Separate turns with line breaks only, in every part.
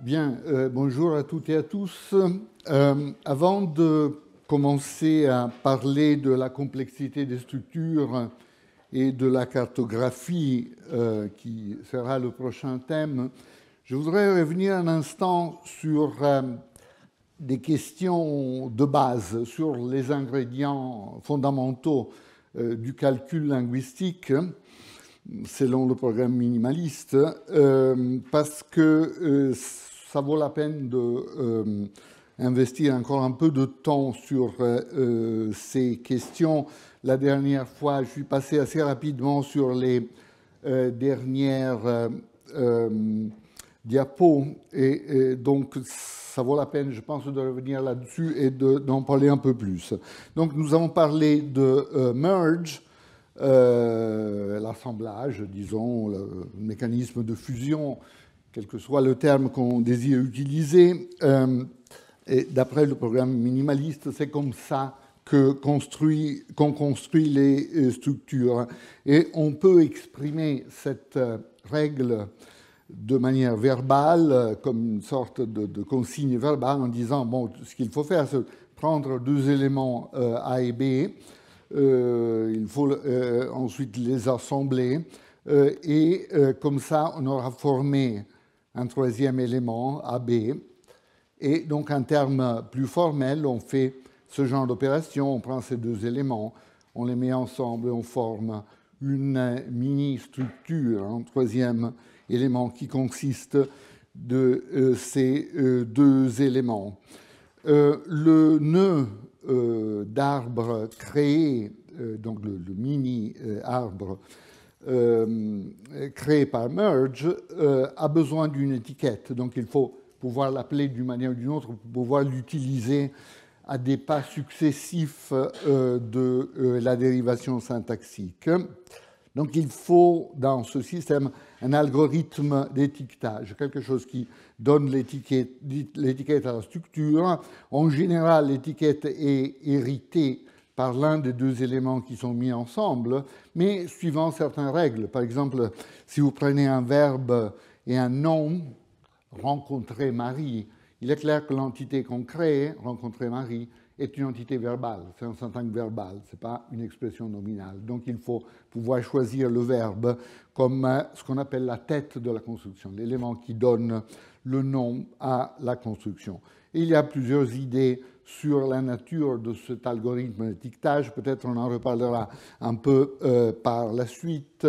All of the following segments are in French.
Bien, bonjour à toutes et à tous. Avant de commencer à parler de la complexité des structures et de la cartographie, qui sera le prochain thème, je voudrais revenir un instant sur des questions de base, sur les ingrédients fondamentaux du calcul linguistique, selon le programme minimaliste, parce que ça vaut la peine d'investir encore un peu de temps sur ces questions. La dernière fois, je suis passé assez rapidement sur les dernières diapos, et donc ça vaut la peine, je pense, de revenir là-dessus et d'en parler un peu plus. Donc nous avons parlé de merge, l'assemblage, disons, le mécanisme de fusion, quel que soit le terme qu'on désire utiliser. Et d'après le programme minimaliste, c'est comme ça qu'on construit les structures. Et on peut exprimer cette règle de manière verbale, comme une sorte de consigne verbale, en disant, bon, ce qu'il faut faire, c'est prendre deux éléments A et B, il faut ensuite les assembler, et comme ça, on aura formé un troisième élément, AB. Et donc, en termes plus formels, on fait ce genre d'opération, on prend ces deux éléments, on les met ensemble et on forme une mini-structure, un troisième élément qui consiste de ces deux éléments. Le nœud d'arbre créé, donc le mini-arbre créé par merge, a besoin d'une étiquette. Donc il faut pouvoir l'appeler d'une manière ou d'une autre pour pouvoir l'utiliser à des pas successifs de la dérivation syntaxique. Donc il faut, dans ce système, un algorithme d'étiquetage, quelque chose qui donne l'étiquette à la structure. En général, l'étiquette est héritée par l'un des deux éléments qui sont mis ensemble, mais suivant certaines règles. Par exemple, si vous prenez un verbe et un nom, rencontrer Marie, il est clair que l'entité qu'on crée, rencontrer Marie, est une entité verbale, c'est un syntaxe verbal, ce n'est pas une expression nominale. Donc il faut pouvoir choisir le verbe comme ce qu'on appelle la tête de la construction, l'élément qui donne le nom à la construction. Et il y a plusieurs idées sur la nature de cet algorithme d'étiquetage, peut-être on en reparlera un peu par la suite.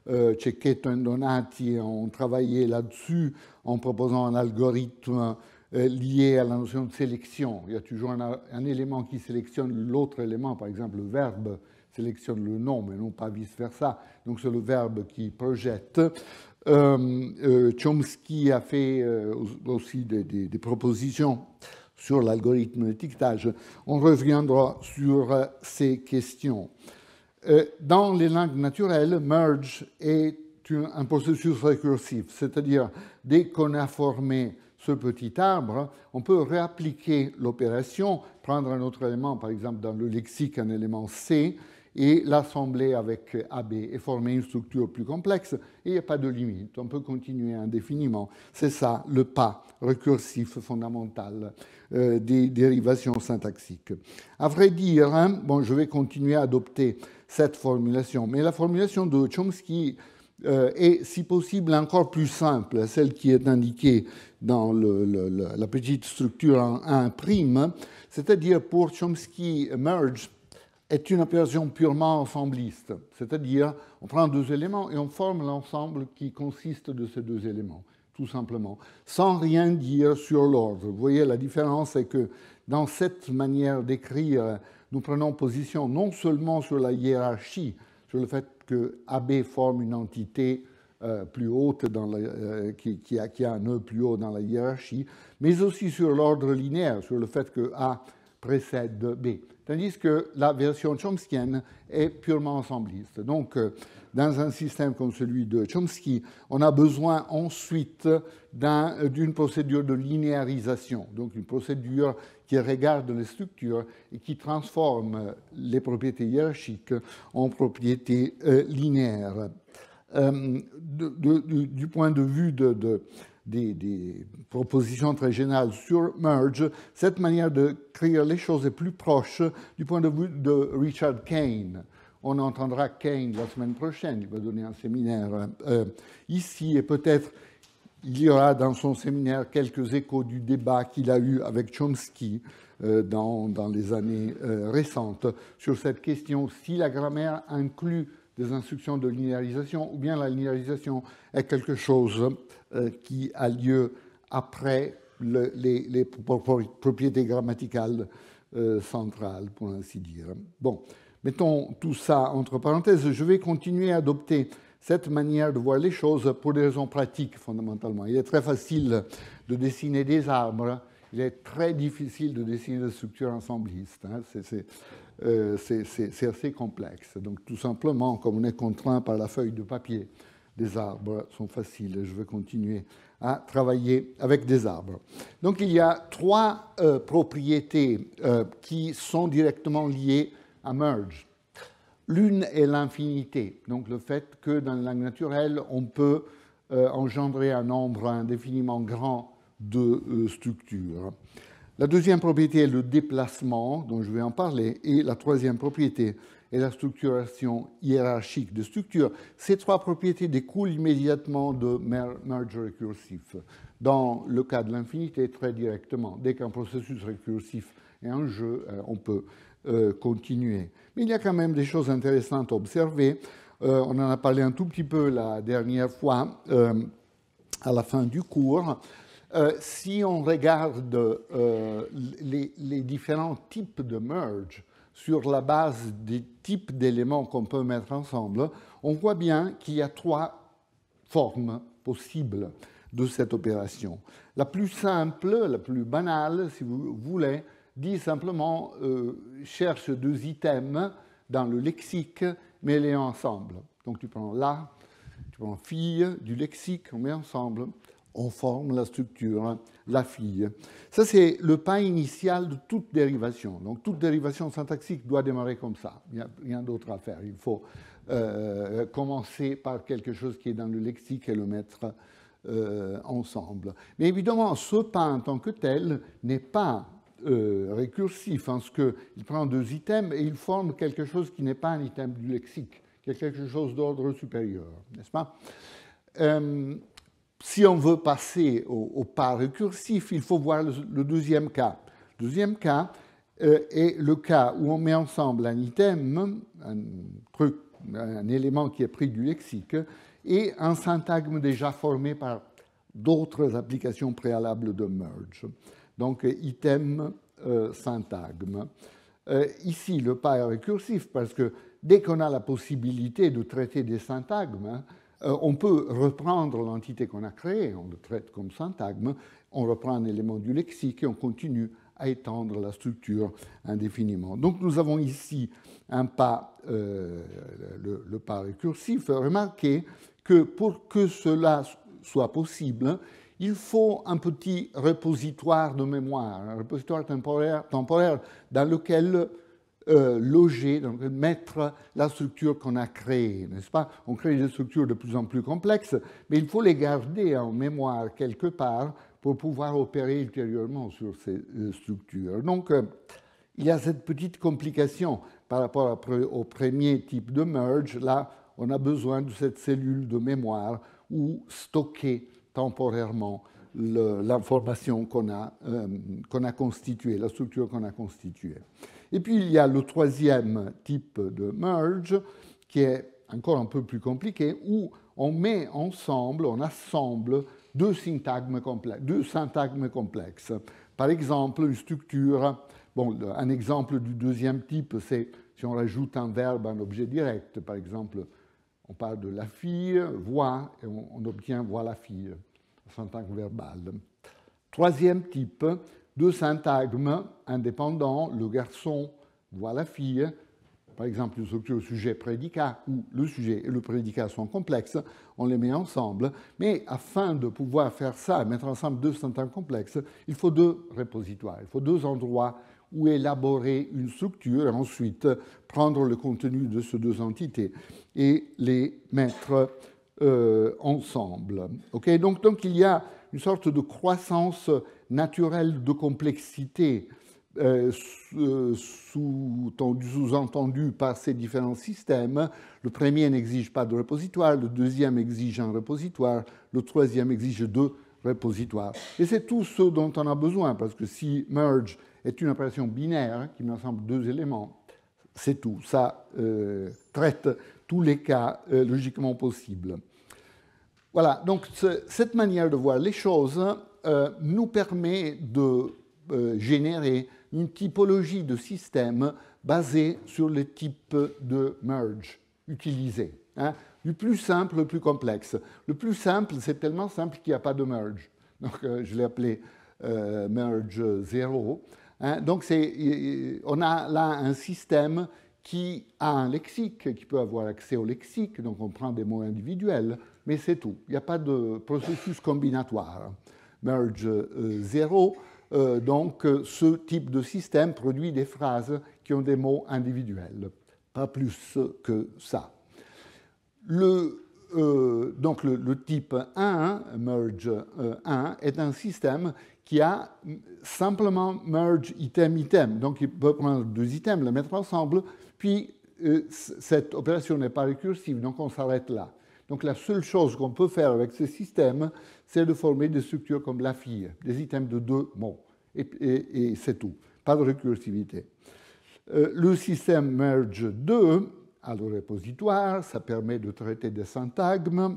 Cecchetto et Donati ont travaillé là-dessus en proposant un algorithme lié à la notion de sélection. Il y a toujours un élément qui sélectionne l'autre élément, par exemple le verbe sélectionne le nom, mais non pas vice-versa. Donc c'est le verbe qui projette. Chomsky a fait aussi des propositions sur l'algorithme d'étiquetage. On reviendra sur ces questions. Dans les langues naturelles, merge est un processus récursif, c'est-à-dire dès qu'on a formé ce petit arbre, on peut réappliquer l'opération, prendre un autre élément, par exemple dans le lexique un élément C, et l'assembler avec AB et former une structure plus complexe, et il n'y a pas de limite, on peut continuer indéfiniment. C'est ça le pas récursif fondamental des dérivations syntaxiques. À vrai dire, bon, je vais continuer à adopter cette formulation, mais la formulation de Chomsky est, si possible, encore plus simple, celle qui est indiquée dans la petite structure en 1', c'est-à-dire pour Chomsky, merge est une opération purement ensembliste, c'est-à-dire on prend deux éléments et on forme l'ensemble qui consiste de ces deux éléments, tout simplement, sans rien dire sur l'ordre. Vous voyez, la différence est que dans cette manière d'écrire, nous prenons position non seulement sur la hiérarchie, sur le fait que AB forme une entité plus haute qui a un nœud plus haut dans la hiérarchie, mais aussi sur l'ordre linéaire, sur le fait que A précède B. Tandis que la version chomskienne est purement ensembliste. Donc, dans un système comme celui de Chomsky, on a besoin ensuite d'une procédure de linéarisation, donc une procédure qui regarde les structures et qui transforme les propriétés hiérarchiques en propriétés linéaires. Du point de vue de des propositions très générales sur merge, cette manière de créer les choses est plus proche du point de vue de Richard Kane. On entendra Kane la semaine prochaine, il va donner un séminaire ici, et peut-être il y aura dans son séminaire quelques échos du débat qu'il a eu avec Chomsky dans les années récentes sur cette question, si la grammaire inclut des instructions de linéarisation ou bien la linéarisation est quelque chose qui a lieu après les propriétés grammaticales centrales, pour ainsi dire. Bon, mettons tout ça entre parenthèses. Je vais continuer à adopter cette manière de voir les choses pour des raisons pratiques, fondamentalement. Il est très facile de dessiner des arbres, il est très difficile de dessiner des structures ensemblistes. Hein. C'est assez complexe. Donc, tout simplement, comme on est contraint par la feuille de papier, des arbres sont faciles. Je vais continuer à travailler avec des arbres. Donc, il y a trois propriétés qui sont directement liées à merge. L'une est l'infinité, donc le fait que dans la langue naturelle, on peut engendrer un nombre indéfiniment grand de structures. La deuxième propriété est le déplacement, dont je vais en parler, et la troisième propriété est la structuration hiérarchique de structures. Ces trois propriétés découlent immédiatement de merge récursif. Dans le cas de l'infinité, très directement. Dès qu'un processus récursif est en jeu, on peut continuer. Mais il y a quand même des choses intéressantes à observer. On en a parlé un tout petit peu la dernière fois, à la fin du cours. Si on regarde les différents types de merge sur la base des types d'éléments qu'on peut mettre ensemble, on voit bien qu'il y a trois formes possibles de cette opération. La plus simple, la plus banale, si vous voulez, dit simplement cherche deux items dans le lexique, mets-les ensemble. Donc tu prends la, tu prends fille du lexique, on met ensemble, on forme la structure, la fille. Ça, c'est le pas initial de toute dérivation. Donc toute dérivation syntaxique doit démarrer comme ça. Il n'y a rien d'autre à faire. Il faut commencer par quelque chose qui est dans le lexique et le mettre ensemble. Mais évidemment, ce pas en tant que tel n'est pas récursif, en ce qu'il prend deux items et il forme quelque chose qui n'est pas un item du lexique, qui est quelque chose d'ordre supérieur, n'est-ce pas? Si on veut passer au pas récursif, il faut voir le deuxième cas. Le deuxième cas est le cas où on met ensemble un item, un élément qui est pris du lexique, et un syntagme déjà formé par d'autres applications préalables de merge. Donc, item, syntagme. Ici, le pas est récursif parce que dès qu'on a la possibilité de traiter des syntagmes, on peut reprendre l'entité qu'on a créée, on le traite comme syntagme, on reprend un élément du lexique et on continue à étendre la structure indéfiniment. Donc, nous avons ici un pas, le pas récursif. Remarquez que pour que cela soit possible, il faut un petit repositoire de mémoire, un repositoire temporaire dans lequel loger, donc mettre la structure qu'on a créée, n'est-ce pas? On crée des structures de plus en plus complexes, mais il faut les garder en mémoire quelque part pour pouvoir opérer ultérieurement sur ces structures. Donc, il y a cette petite complication par rapport au premier type de merge. Là, on a besoin de cette cellule de mémoire où stocker temporairement l'information qu'on a constituée, la structure qu'on a constituée. Et puis, il y a le troisième type de merge, qui est encore un peu plus compliqué, où on met ensemble, on assemble deux syntagmes complexes. Par exemple, une structure, bon, un exemple du deuxième type, c'est si on rajoute un verbe à un objet direct. Par exemple, on parle de la fille, voit, et on obtient voit la fille, syntagme verbal. Troisième type, deux syntagmes indépendants, le garçon voit la fille, par exemple une structure sujet-prédicat, où le sujet et le prédicat sont complexes, on les met ensemble, mais afin de pouvoir faire ça, mettre ensemble deux syntagmes complexes, il faut deux repositoires, il faut deux endroits où élaborer une structure et ensuite prendre le contenu de ces deux entités et les mettre ensemble. Okay, donc, il y a une sorte de croissance naturelle de complexité sous-entendu par ces différents systèmes. Le premier n'exige pas de repositoire, le deuxième exige un repositoire, le troisième exige deux repositoires. Et c'est tout ce dont on a besoin, parce que si merge est une opération binaire qui met ensemble deux éléments, c'est tout. Ça traite tous les cas logiquement possibles. Voilà, donc cette manière de voir les choses nous permet de générer une typologie de système basée sur le type de merge utilisé. Hein. Du plus simple au plus complexe. Le plus simple, c'est tellement simple qu'il n'y a pas de merge. Donc, je l'ai appelé merge 0. Hein. Donc, on a là un système qui a un lexique, qui peut avoir accès au lexique, donc on prend des mots individuels, mais c'est tout. Il n'y a pas de processus combinatoire. Merge 0. Donc, ce type de système produit des phrases qui ont des mots individuels, pas plus que ça. Donc, le type 1, merge 1, est un système qui a simplement merge item-item. Donc, il peut prendre deux items, les mettre ensemble, puis cette opération n'est pas récursive, donc on s'arrête là. Donc, la seule chose qu'on peut faire avec ce système, c'est de former des structures comme la fille, des items de deux mots. Et c'est tout. Pas de récursivité. Le système merge 2 a le repositoire, ça permet de traiter des syntagmes,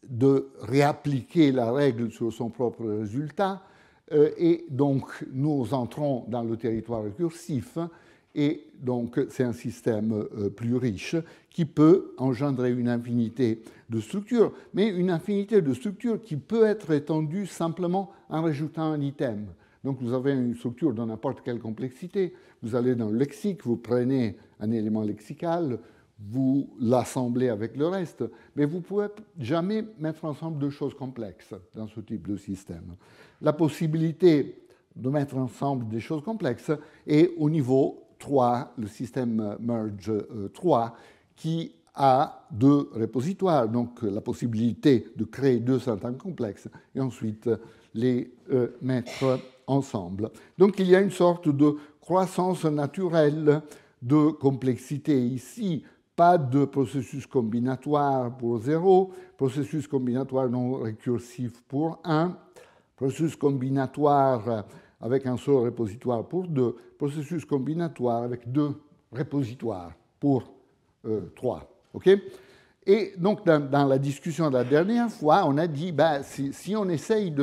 de réappliquer la règle sur son propre résultat, et donc nous entrons dans le territoire récursif, et donc c'est un système plus riche qui peut engendrer une infinité de structures, mais une infinité de structures qui peut être étendue simplement en rajoutant un item. Donc vous avez une structure de n'importe quelle complexité, vous allez dans le lexique, vous prenez un élément lexical, vous l'assemblez avec le reste, mais vous ne pouvez jamais mettre ensemble deux choses complexes dans ce type de système. La possibilité de mettre ensemble des choses complexes est au niveau 3, le système merge 3, qui a deux repositoires, donc la possibilité de créer deux syntagmes complexes et ensuite les mettre ensemble. Donc il y a une sorte de croissance naturelle de complexité ici. Pas de processus combinatoire pour 0, processus combinatoire non récursif pour 1, processus combinatoire avec un seul repositoire pour 2, processus combinatoire avec deux repositoires pour 3. Okay? Et donc, dans la discussion de la dernière fois, on a dit, ben, si on essaye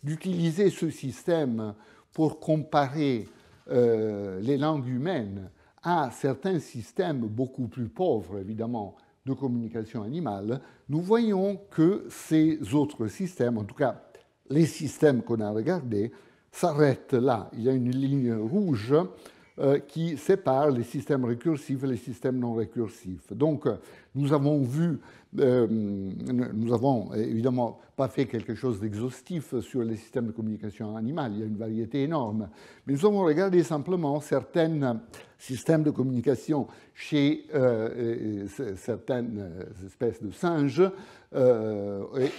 d'utiliser ce système pour comparer les langues humaines à certains systèmes beaucoup plus pauvres, évidemment, de communication animale, nous voyons que ces autres systèmes, en tout cas les systèmes qu'on a regardés, s'arrêtent là. Il y a une ligne rouge qui sépare les systèmes récursifs et les systèmes non récursifs. Donc, nous avons vu, nous avons évidemment pas fait quelque chose d'exhaustif sur les systèmes de communication animale, il y a une variété énorme, mais nous avons regardé simplement certains systèmes de communication chez certaines espèces de singes,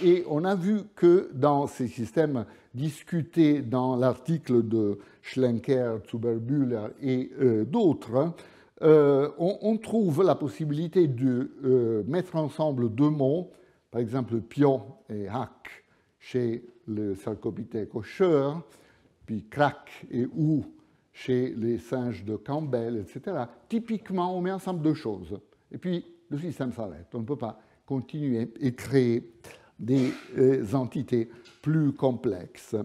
et on a vu que dans ces systèmes discutés dans l'article de Schlenker, Zuberbühler et d'autres, on trouve la possibilité de mettre ensemble deux mots, par exemple pion et hack chez le Sarcopithèque hocheur, puis crack et ou chez les singes de Campbell, etc. Typiquement, on met ensemble deux choses. Et puis, le système s'arrête. On ne peut pas continuer et créer des entités plus complexes.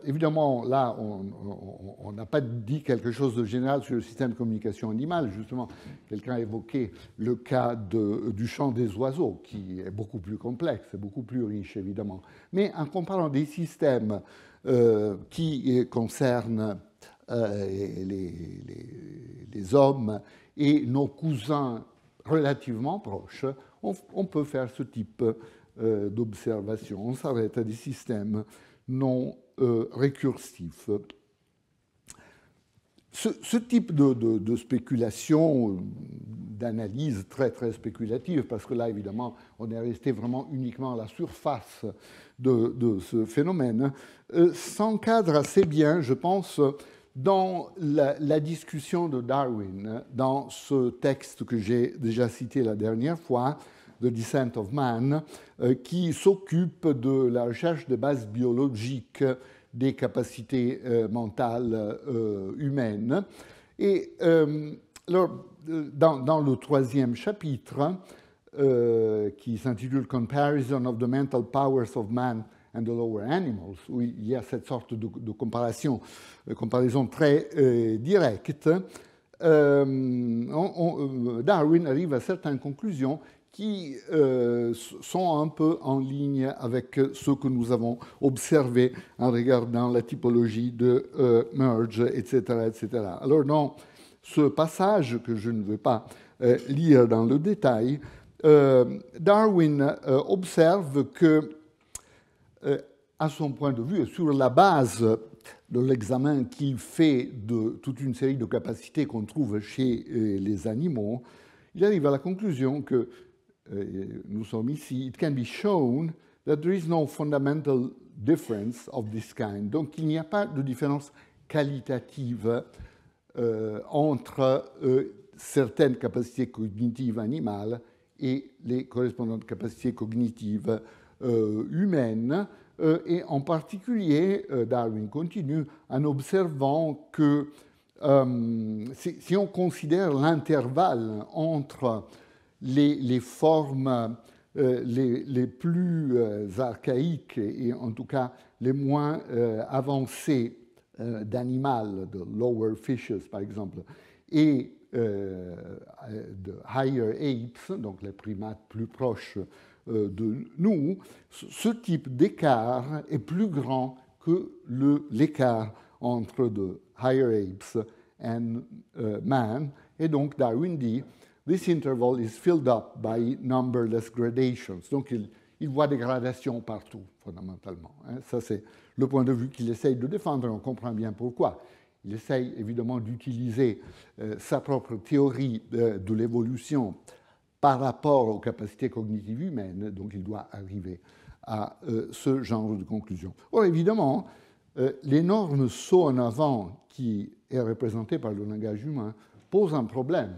Évidemment, là, on n'a pas dit quelque chose de général sur le système de communication animale. Justement, quelqu'un a évoqué le cas du chant des oiseaux, qui est beaucoup plus complexe, beaucoup plus riche, évidemment. Mais en comparant des systèmes qui concernent les hommes et nos cousins relativement proches, on peut faire ce type d'observation. On s'arrête à des systèmes non récursifs. Ce type de spéculation d'analyse très, très spéculative, parce que là, évidemment, on est resté vraiment uniquement à la surface de ce phénomène, s'encadre assez bien, je pense, dans la discussion de Darwin, dans ce texte que j'ai déjà cité la dernière fois, The Descent of Man, qui s'occupe de la recherche de bases biologiques des capacités mentales humaines. Et alors, dans le troisième chapitre, qui s'intitule Comparison of the Mental Powers of Man and the Lower Animals, où il y a cette sorte de comparaison très directe, Darwin arrive à certaines conclusions qui sont un peu en ligne avec ce que nous avons observé en regardant la typologie de Merge, etc., etc. Alors, dans ce passage que je ne veux pas lire dans le détail, Darwin observe que, à son point de vue, et sur la base de l'examen qu'il fait de toute une série de capacités qu'on trouve chez les animaux, il arrive à la conclusion que, nous sommes ici, it can be shown that there is no fundamental difference of this kind. Donc, il n'y a pas de différence qualitative entre certaines capacités cognitives animales et les correspondantes capacités cognitives humaines. Et en particulier, Darwin continue en observant que si on considère l'intervalle entre les formes les plus archaïques et en tout cas les moins avancées d'animal, de lower fishes par exemple, et de higher apes, donc les primates plus proches de nous, ce type d'écart est plus grand que l'écart entre the higher apes and man. Et donc Darwin dit, this interval is filled up by numberless gradations. Donc il voit des gradations partout, fondamentalement. Ça, c'est le point de vue qu'il essaye de défendre, et on comprend bien pourquoi. Il essaye évidemment d'utiliser sa propre théorie de l'évolution par rapport aux capacités cognitives humaines, donc il doit arriver à ce genre de conclusion. Or, évidemment, l'énorme saut en avant qui est représenté par le langage humain pose un problème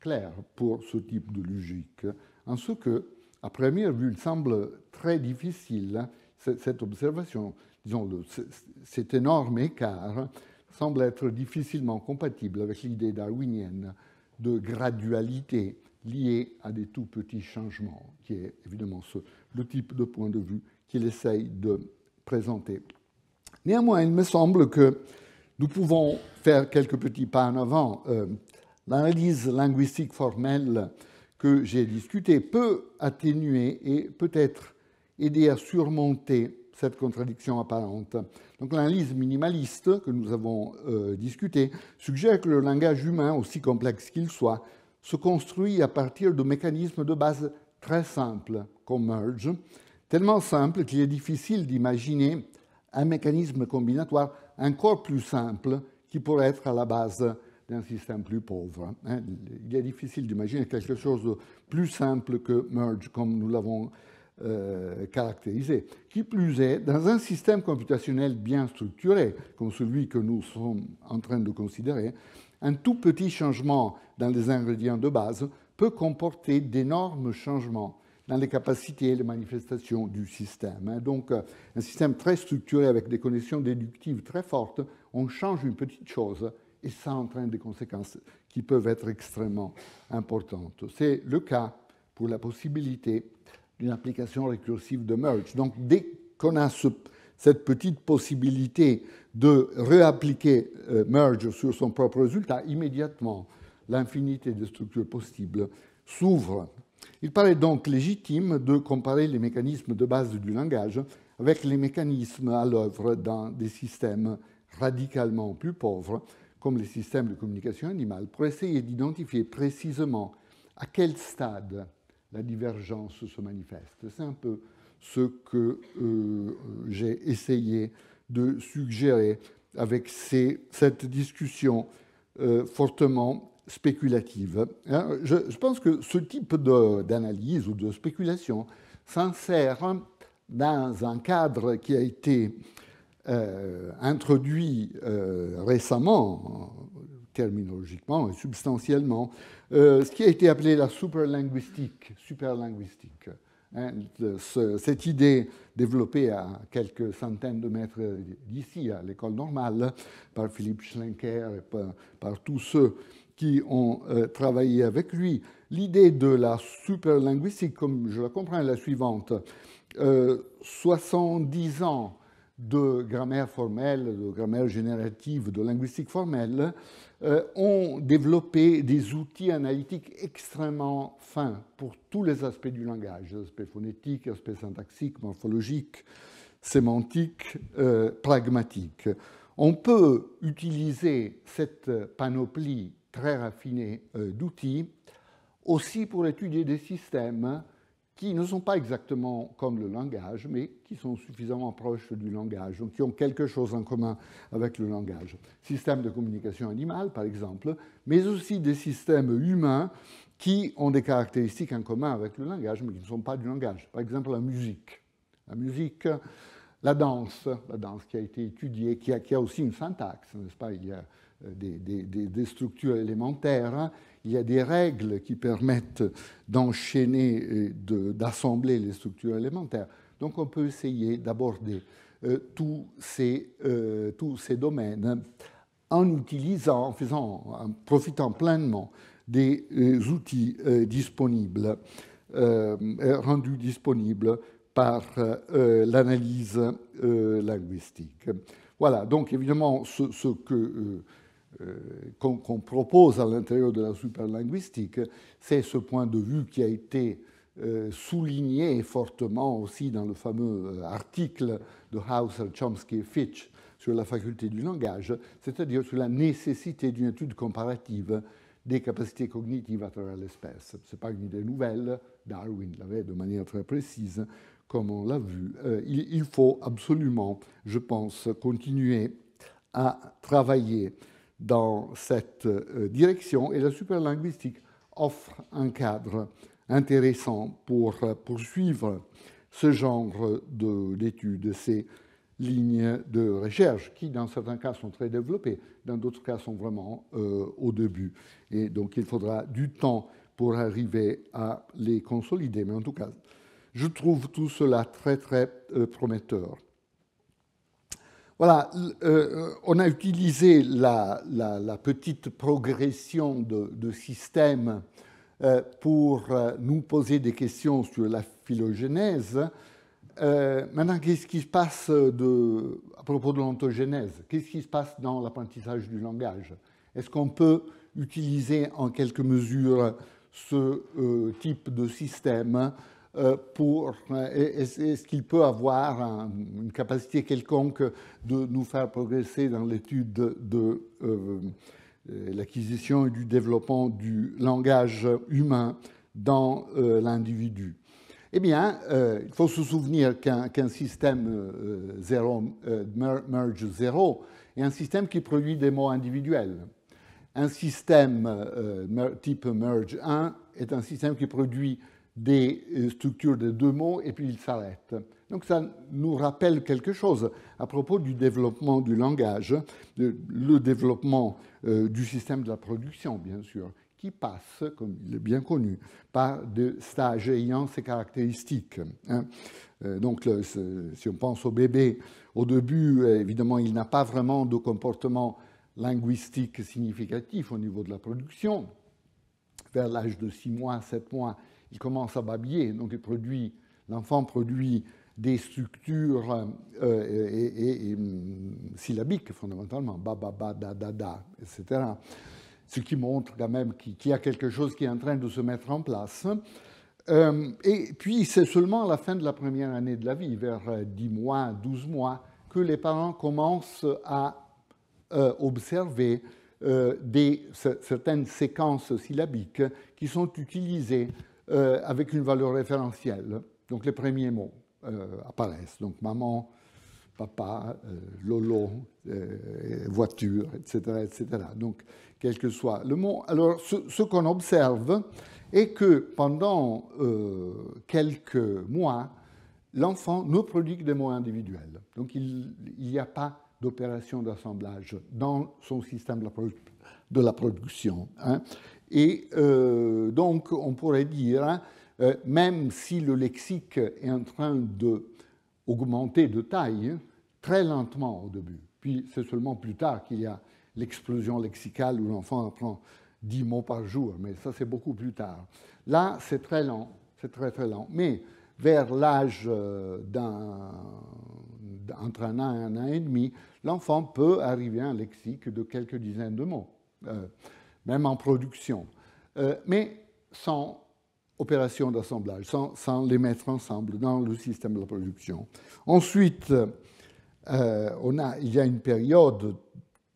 clair pour ce type de logique, en ce que, à première vue, il semble très difficile, cette observation, disons, cet énorme écart, semble être difficilement compatible avec l'idée darwinienne de gradualité liée à des tout petits changements, qui est évidemment le type de point de vue qu'il essaye de présenter. Néanmoins, il me semble que nous pouvons faire quelques petits pas en avant. L'analyse linguistique formelle que j'ai discutée peut atténuer et peut-être aider à surmonter cette contradiction apparente. Donc l'analyse minimaliste que nous avons discutée suggère que le langage humain, aussi complexe qu'il soit, se construit à partir de mécanismes de base très simples, comme merge, tellement simples qu'il est difficile d'imaginer un mécanisme combinatoire encore plus simple qui pourrait être à la base d'un système plus pauvre. Il est difficile d'imaginer quelque chose de plus simple que merge, comme nous l'avons caractérisé. Qui plus est, dans un système computationnel bien structuré, comme celui que nous sommes en train de considérer, un tout petit changement dans les ingrédients de base peut comporter d'énormes changements dans les capacités et les manifestations du système. Donc, un système très structuré avec des connexions déductives très fortes, on change une petite chose et ça entraîne des conséquences qui peuvent être extrêmement importantes. C'est le cas pour la possibilité d'une application récursive de merge. Donc, dès qu'on a cette petite possibilité de réappliquer merge sur son propre résultat, immédiatement, l'infinité de structures possibles s'ouvre. Il paraît donc légitime de comparer les mécanismes de base du langage avec les mécanismes à l'œuvre dans des systèmes radicalement plus pauvres, comme les systèmes de communication animale, pour essayer d'identifier précisément à quel stade la divergence se manifeste. C'est un peu ce que j'ai essayé de suggérer avec cette discussion fortement spéculative. Je pense que ce type d'analyse ou de spéculation s'insère dans un cadre qui a été introduit récemment, terminologiquement et substantiellement, ce qui a été appelé la superlinguistique. Cette idée développée à quelques centaines de mètres d'ici, à l'école normale, par Philippe Schlenker et par tous ceux qui ont travaillé avec lui. L'idée de la superlinguistique, comme je la comprends, est la suivante. 70 ans de grammaire formelle, de grammaire générative, de linguistique formelle, ont développé des outils analytiques extrêmement fins pour tous les aspects du langage, aspects phonétiques, aspects syntaxiques, morphologiques, sémantiques, pragmatiques. On peut utiliser cette panoplie très raffinée d'outils aussi pour étudier des systèmes qui ne sont pas exactement comme le langage, mais qui sont suffisamment proches du langage, donc qui ont quelque chose en commun avec le langage. Systèmes de communication animale, par exemple, mais aussi des systèmes humains qui ont des caractéristiques en commun avec le langage, mais qui ne sont pas du langage. Par exemple, la musique. La musique, la danse qui a été étudiée, qui a aussi une syntaxe, n'est-ce pas? Il y a des structures élémentaires, il y a des règles qui permettent d'enchaîner, d'assembler les structures élémentaires. Donc on peut essayer d'aborder tous ces domaines en utilisant, en profitant pleinement des outils disponibles, rendus disponibles par l'analyse linguistique. Voilà, donc évidemment, ce qu'on propose à l'intérieur de la superlinguistique, c'est ce point de vue qui a été souligné fortement aussi dans le fameux article de Hauser, Chomsky et Fitch sur la faculté du langage, c'est-à-dire sur la nécessité d'une étude comparative des capacités cognitives à travers l'espèce. Ce n'est pas une idée nouvelle, Darwin l'avait de manière très précise, comme on l'a vu. Il faut absolument, je pense, continuer à travailler dans cette direction, et la superlinguistique offre un cadre intéressant pour poursuivre ce genre d'études, ces lignes de recherche qui, dans certains cas, sont très développées, dans d'autres cas, sont vraiment au début. Et donc, il faudra du temps pour arriver à les consolider. Mais en tout cas, je trouve tout cela très, très prometteur. Voilà, on a utilisé la petite progression de systèmes pour nous poser des questions sur la phylogénèse. Maintenant, qu'est-ce qui se passe à propos de l'ontogénèse? Qu'est-ce qui se passe dans l'apprentissage du langage? Est-ce qu'on peut utiliser en quelque mesure ce type de système est-ce qu'il peut avoir une capacité quelconque de nous faire progresser dans l'étude de l'acquisition et du développement du langage humain dans l'individu? Eh bien, il faut se souvenir qu'un système merge 0 est un système qui produit des mots individuels. Un système type merge 1 est un système qui produit des structures de deux mots et puis il s'arrête. Donc ça nous rappelle quelque chose à propos du développement du langage, le développement du système de la production, bien sûr, qui passe, comme il est bien connu, par des stages ayant ces caractéristiques. Donc si on pense au bébé, au début, évidemment, il n'a pas vraiment de comportement linguistique significatif au niveau de la production. Vers l'âge de 6 mois, 7 mois, il commence à babiller, donc l'enfant produit des structures syllabiques fondamentalement, ba, ba, ba, da, da, da, etc. Ce qui montre quand même qu'il y a quelque chose qui est en train de se mettre en place. Et puis c'est seulement à la fin de la première année de la vie, vers 10 mois, 12 mois, que les parents commencent à observer certaines séquences syllabiques qui sont utilisées avec une valeur référentielle. Donc les premiers mots apparaissent. Donc maman, papa, lolo, voiture, etc., etc. Donc, quel que soit le mot. Alors, ce qu'on observe est que pendant quelques mois, l'enfant ne produit que des mots individuels. Donc, il n'y a pas d'opération d'assemblage dans son système de la production. Hein. Et donc, on pourrait dire, même si le lexique est en train d'augmenter de taille, très lentement au début, puis c'est seulement plus tard qu'il y a l'explosion lexicale où l'enfant apprend 10 mots par jour, mais ça c'est beaucoup plus tard. Là, c'est très lent, c'est très très lent. Mais vers l'âge entre 1 an et 1 an et demi, l'enfant peut arriver à un lexique de quelques dizaines de mots, même en production, mais sans opération d'assemblage, sans les mettre ensemble dans le système de la production. Ensuite, il y a une période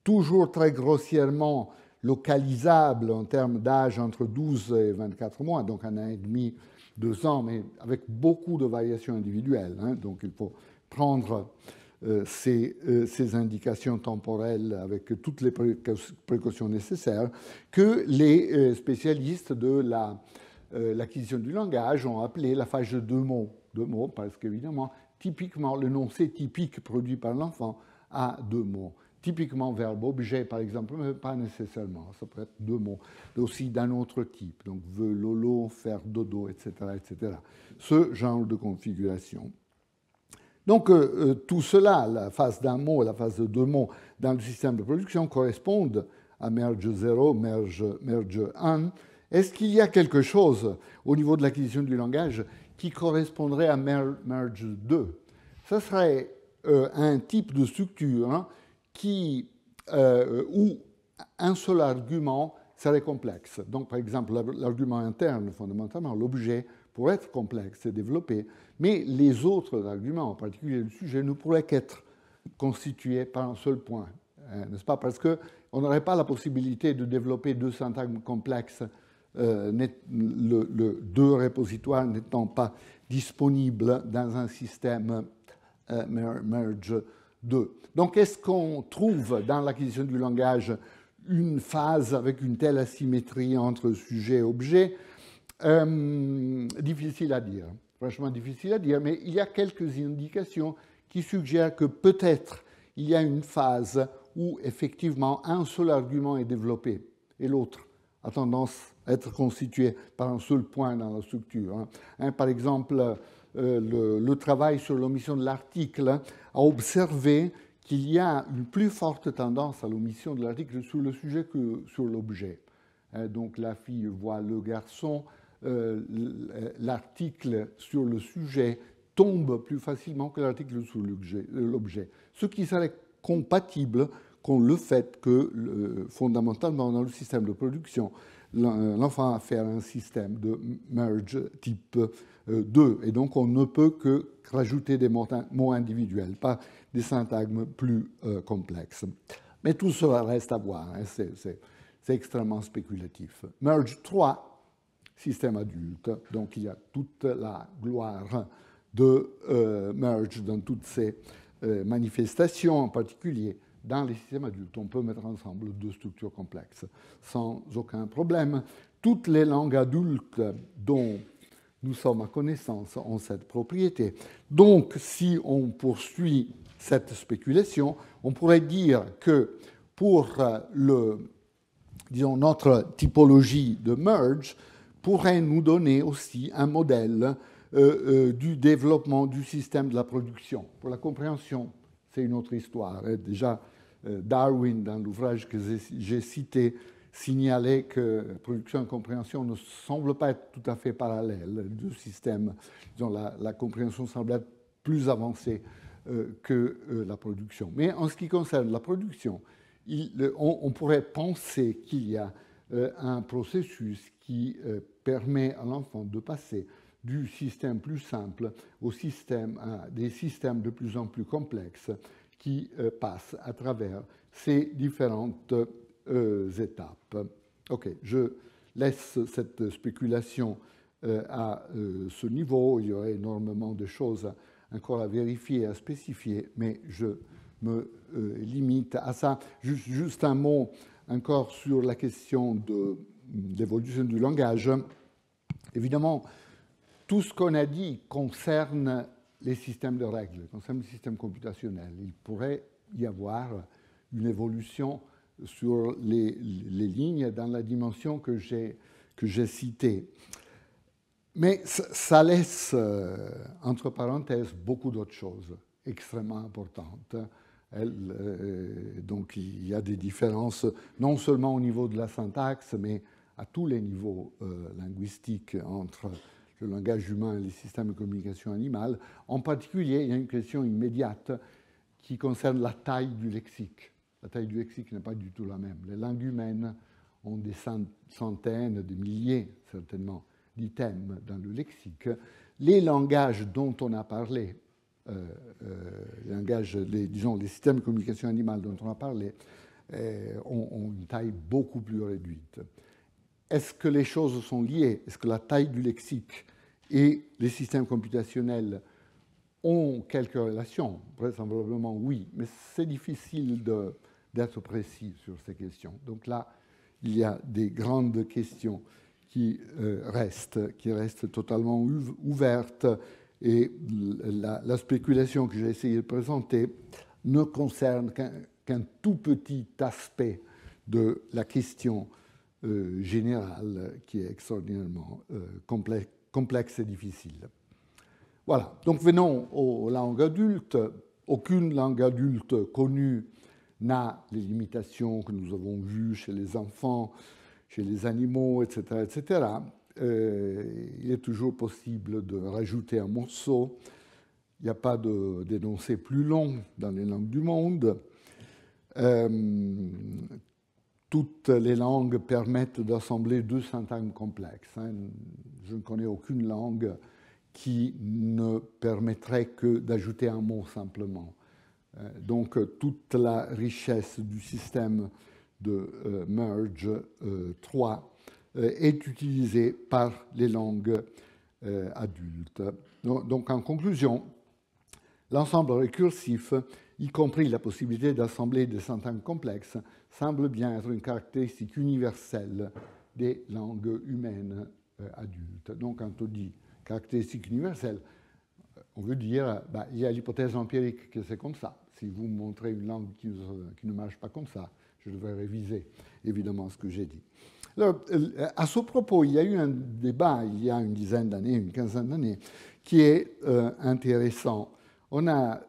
toujours très grossièrement localisable en termes d'âge entre 12 et 24 mois, donc 1 an et demi, 2 ans, mais avec beaucoup de variations individuelles. Hein, donc il faut prendre ces indications temporelles avec toutes les précautions nécessaires que les spécialistes de l'acquisition du langage ont appelé la phase de 2 mots. 2 mots parce qu'évidemment, typiquement, l'énoncé typique produit par l'enfant a 2 mots. Typiquement, verbe-objet, par exemple, mais pas nécessairement. Ça peut être 2 mots, aussi d'un autre type. Donc, veut, lolo, faire dodo, etc., etc. Ce genre de configuration. Donc, tout cela, la phase d'un mot et la phase de 2 mots dans le système de production correspondent à merge 0, merge 1. Est-ce qu'il y a quelque chose au niveau de l'acquisition du langage qui correspondrait à merge 2? Ce serait un type de structure, hein, où un seul argument serait complexe. Donc, par exemple, l'argument interne, fondamentalement, l'objet pourrait être complexe et développé, mais les autres arguments, en particulier le sujet, ne pourraient qu'être constitués par un seul point, n'est-ce pas? Parce qu'on n'aurait pas la possibilité de développer 2 syntagmes complexes, deux répositoires n'étant pas disponibles dans un système merge 2. Donc, est-ce qu'on trouve dans l'acquisition du langage une phase avec une telle asymétrie entre sujet et objet? Difficile à dire, franchement difficile à dire, mais il y a quelques indications qui suggèrent que peut-être il y a une phase où effectivement un seul argument est développé et l'autre a tendance à être constitué par un seul point dans la structure. Par exemple, le travail sur l'omission de l'article a observé qu'il y a une plus forte tendance à l'omission de l'article sur le sujet que sur l'objet. Donc la fille voit le garçon, l'article sur le sujet tombe plus facilement que l'article sur l'objet. Ce qui serait compatible avec le fait que, fondamentalement, dans le système de production, l'enfant a affaire à un système de merge type 2. Et donc, on ne peut que rajouter des mots individuels, pas des syntagmes plus complexes. Mais tout cela reste à voir. Hein, c'est extrêmement spéculatif. Merge 3, système adulte. Donc, il y a toute la gloire de merge dans toutes ces manifestations, en particulier dans les systèmes adultes. On peut mettre ensemble 2 structures complexes sans aucun problème. Toutes les langues adultes dont nous sommes à connaissance ont cette propriété. Donc, si on poursuit cette spéculation, on pourrait dire que pour notre typologie de merge, pourrait nous donner aussi un modèle du développement du système de la production. Pour la compréhension, c'est une autre histoire. Déjà, Darwin, dans l'ouvrage que j'ai cité, signalait que production et compréhension ne semblent pas être tout à fait parallèles. Les 2 systèmes, disons, la compréhension semble être plus avancée que la production. Mais en ce qui concerne la production, on pourrait penser qu'il y a un processus qui permet à l'enfant de passer du système plus simple à des systèmes de plus en plus complexes qui passent à travers ces différentes étapes. OK, je laisse cette spéculation à ce niveau. Il y aurait énormément de choses encore à vérifier, à spécifier, mais je me limite à ça. Juste un mot encore sur la question de l'évolution du langage. Évidemment, tout ce qu'on a dit concerne les systèmes de règles, concerne les systèmes computationnels. Il pourrait y avoir une évolution sur les lignes dans la dimension que j'ai citée. Mais ça laisse, entre parenthèses, beaucoup d'autres choses extrêmement importantes. Donc il y a des différences, non seulement au niveau de la syntaxe, mais à tous les niveaux linguistiques entre le langage humain et les systèmes de communication animale. En particulier, il y a une question immédiate qui concerne la taille du lexique. La taille du lexique n'est pas du tout la même. Les langues humaines ont des centaines, des milliers, certainement, d'items dans le lexique. Les langages dont on a parlé, les systèmes de communication animale dont on a parlé, ont une taille beaucoup plus réduite. Est-ce que les choses sont liées? Est-ce que la taille du lexique et les systèmes computationnels ont quelques relations? Vraisemblablement oui, mais c'est difficile d'être précis sur ces questions. Donc là, il y a des grandes questions qui restent totalement ouvertes, et la spéculation que j'ai essayé de présenter ne concerne qu'un tout petit aspect de la question générale qui est extraordinairement complexe et difficile. Voilà, donc venons aux langues adultes. Aucune langue adulte connue n'a les limitations que nous avons vues chez les enfants, chez les animaux, etc., etc. Il est toujours possible de rajouter un morceau. Il n'y a pas d'énoncé plus long dans les langues du monde. Toutes les langues permettent d'assembler deux syntagmes complexes. Je ne connais aucune langue qui ne permettrait que d'ajouter un mot simplement. Donc toute la richesse du système de merge 3 est utilisée par les langues adultes. Donc en conclusion, l'ensemble récursif, y compris la possibilité d'assembler des syntagmes complexes, semble bien être une caractéristique universelle des langues humaines adultes. Donc quand on dit caractéristique universelle, on veut dire il y a l'hypothèse empirique que c'est comme ça. Si vous me montrez une langue qui ne marche pas comme ça, je devrais réviser évidemment ce que j'ai dit. Alors, à ce propos, il y a eu un débat il y a une dizaine d'années, une quinzaine d'années, qui est intéressant. On a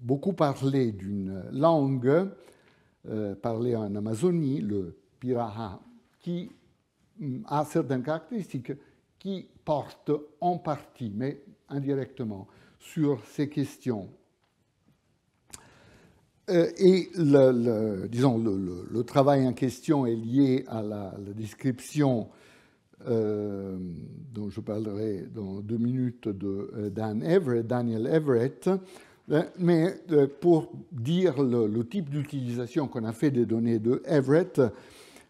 beaucoup parlé d'une langue parlée en Amazonie, le Piraha, qui a certaines caractéristiques qui portent en partie, mais indirectement, sur ces questions. Et le travail en question est lié à la description dont je parlerai dans 2 minutes de Daniel Everett. Mais pour dire le type d'utilisation qu'on a fait des données de Everett,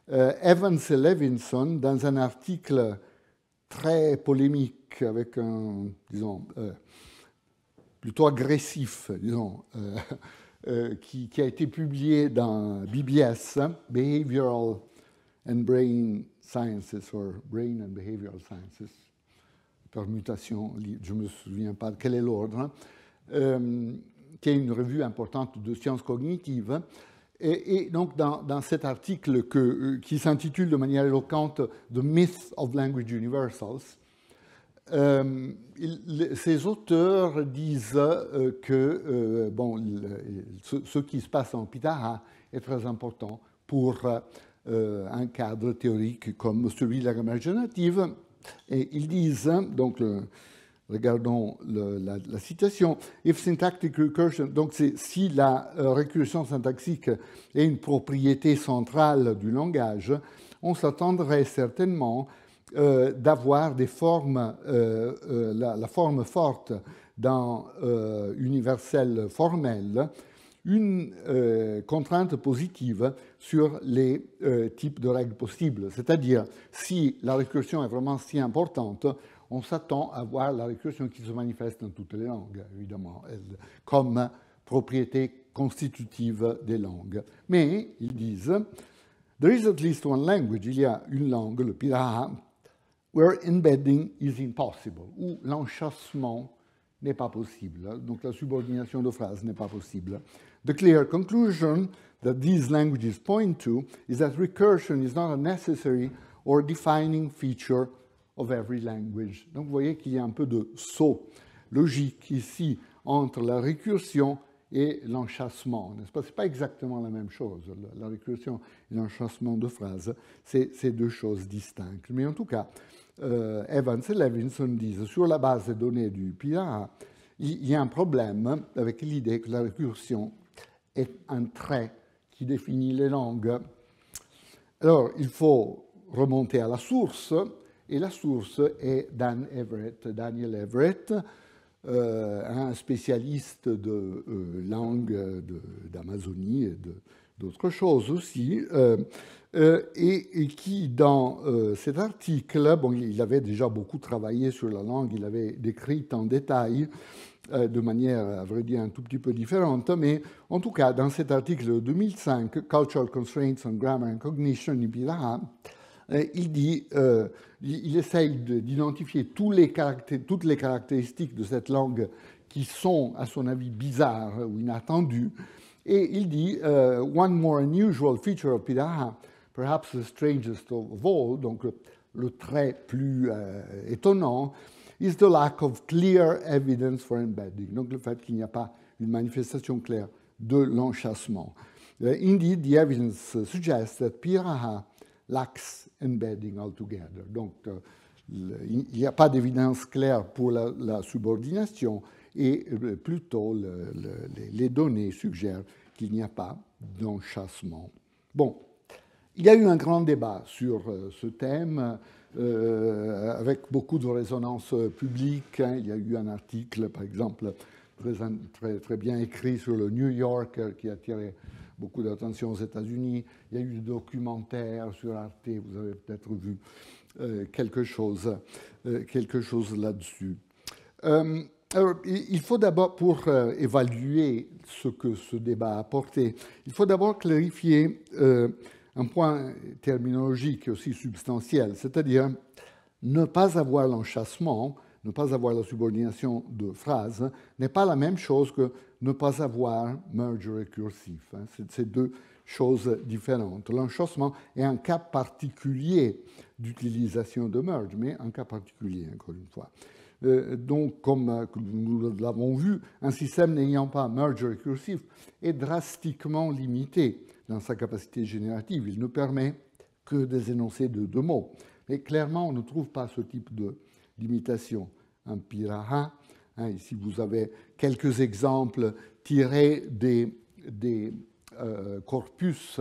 Evans et Levinson, dans un article très polémique, avec un, plutôt agressif, qui a été publié dans BBS, Behavioral and Brain Sciences, or Brain and Behavioral Sciences, permutation, je ne me souviens pas quel est l'ordre, qui est une revue importante de sciences cognitives. Et donc, dans cet article qui s'intitule de manière éloquente « The Myth of Language Universals », ces auteurs disent que ce qui se passe en Piraha est très important pour un cadre théorique comme celui de la grammaire générative. Et ils disent, donc, regardons la citation, « If syntactic recursion », donc si la récursion syntaxique est une propriété centrale du langage, on s'attendrait certainement d'avoir des formes, la forme forte dans universel formel, une contrainte positive sur les types de règles possibles. C'est-à-dire, si la récursion est vraiment si importante, on s'attend à voir la récursion qui se manifeste dans toutes les langues, évidemment, comme propriété constitutive des langues. Mais, ils disent, there is at least one language, il y a une langue, le Piraha, where embedding is impossible, où l'enchâssement n'est pas possible, donc la subordination de phrases n'est pas possible. The clear conclusion that these languages point to is that recursion is not a necessary or defining feature of every language. Donc vous voyez qu'il y a un peu de saut logique ici entre la récursion et l'enchâssement, n'est-ce pas? Ce n'est pas exactement la même chose. La récursion et l'enchâssement de phrases, c'est deux choses distinctes. Mais en tout cas, Evans et Levinson disent, sur la base des données du Piraha, il y a un problème avec l'idée que la récursion est un trait qui définit les langues. Alors, il faut remonter à la source, et la source est Daniel Everett, un spécialiste de langue d'Amazonie et d'autres choses aussi, et qui, dans cet article, bon, il avait déjà beaucoup travaillé sur la langue, il avait décrit en détail, de manière, à vrai dire, un tout petit peu différente, mais en tout cas, dans cet article de 2005, Cultural Constraints on Grammar and Cognition in Piraha, il dit, il essaye d'identifier toutes les caractéristiques de cette langue qui sont, à son avis, bizarres ou inattendues, et il dit, one more unusual feature of Piraha, perhaps the strangest of all, donc le trait plus étonnant, is the lack of clear evidence for embedding. Donc le fait qu'il n'y a pas une manifestation claire de l'enchâssement. Indeed, the evidence suggests that Piraha lacks embedding altogether. Donc il n'y a pas d'évidence claire pour la subordination et plutôt les données suggèrent qu'il n'y a pas d'enchâssement. Bon, il y a eu un grand débat sur ce thème, avec beaucoup de résonance publique. Il y a eu un article, par exemple, très bien écrit sur le New Yorker qui a attiré beaucoup d'attention aux États-Unis. Il y a eu des documentaires sur Arte, vous avez peut-être vu quelque chose là-dessus. Alors, il faut d'abord, pour évaluer ce que ce débat a apporté, il faut d'abord clarifier un point terminologique aussi substantiel, c'est-à-dire ne pas avoir l'enchâssement, ne pas avoir la subordination de phrases, n'est pas la même chose que ne pas avoir merge récursif. C'est deux choses différentes. L'enchâssement est un cas particulier d'utilisation de merge, mais un cas particulier, encore une fois. Donc, comme nous l'avons vu, un système n'ayant pas merge récursif est drastiquement limité dans sa capacité générative. Il ne permet que des énoncés de deux mots. Et clairement, on ne trouve pas ce type de limitation en Piraha. Ici, vous avez quelques exemples tirés des corpus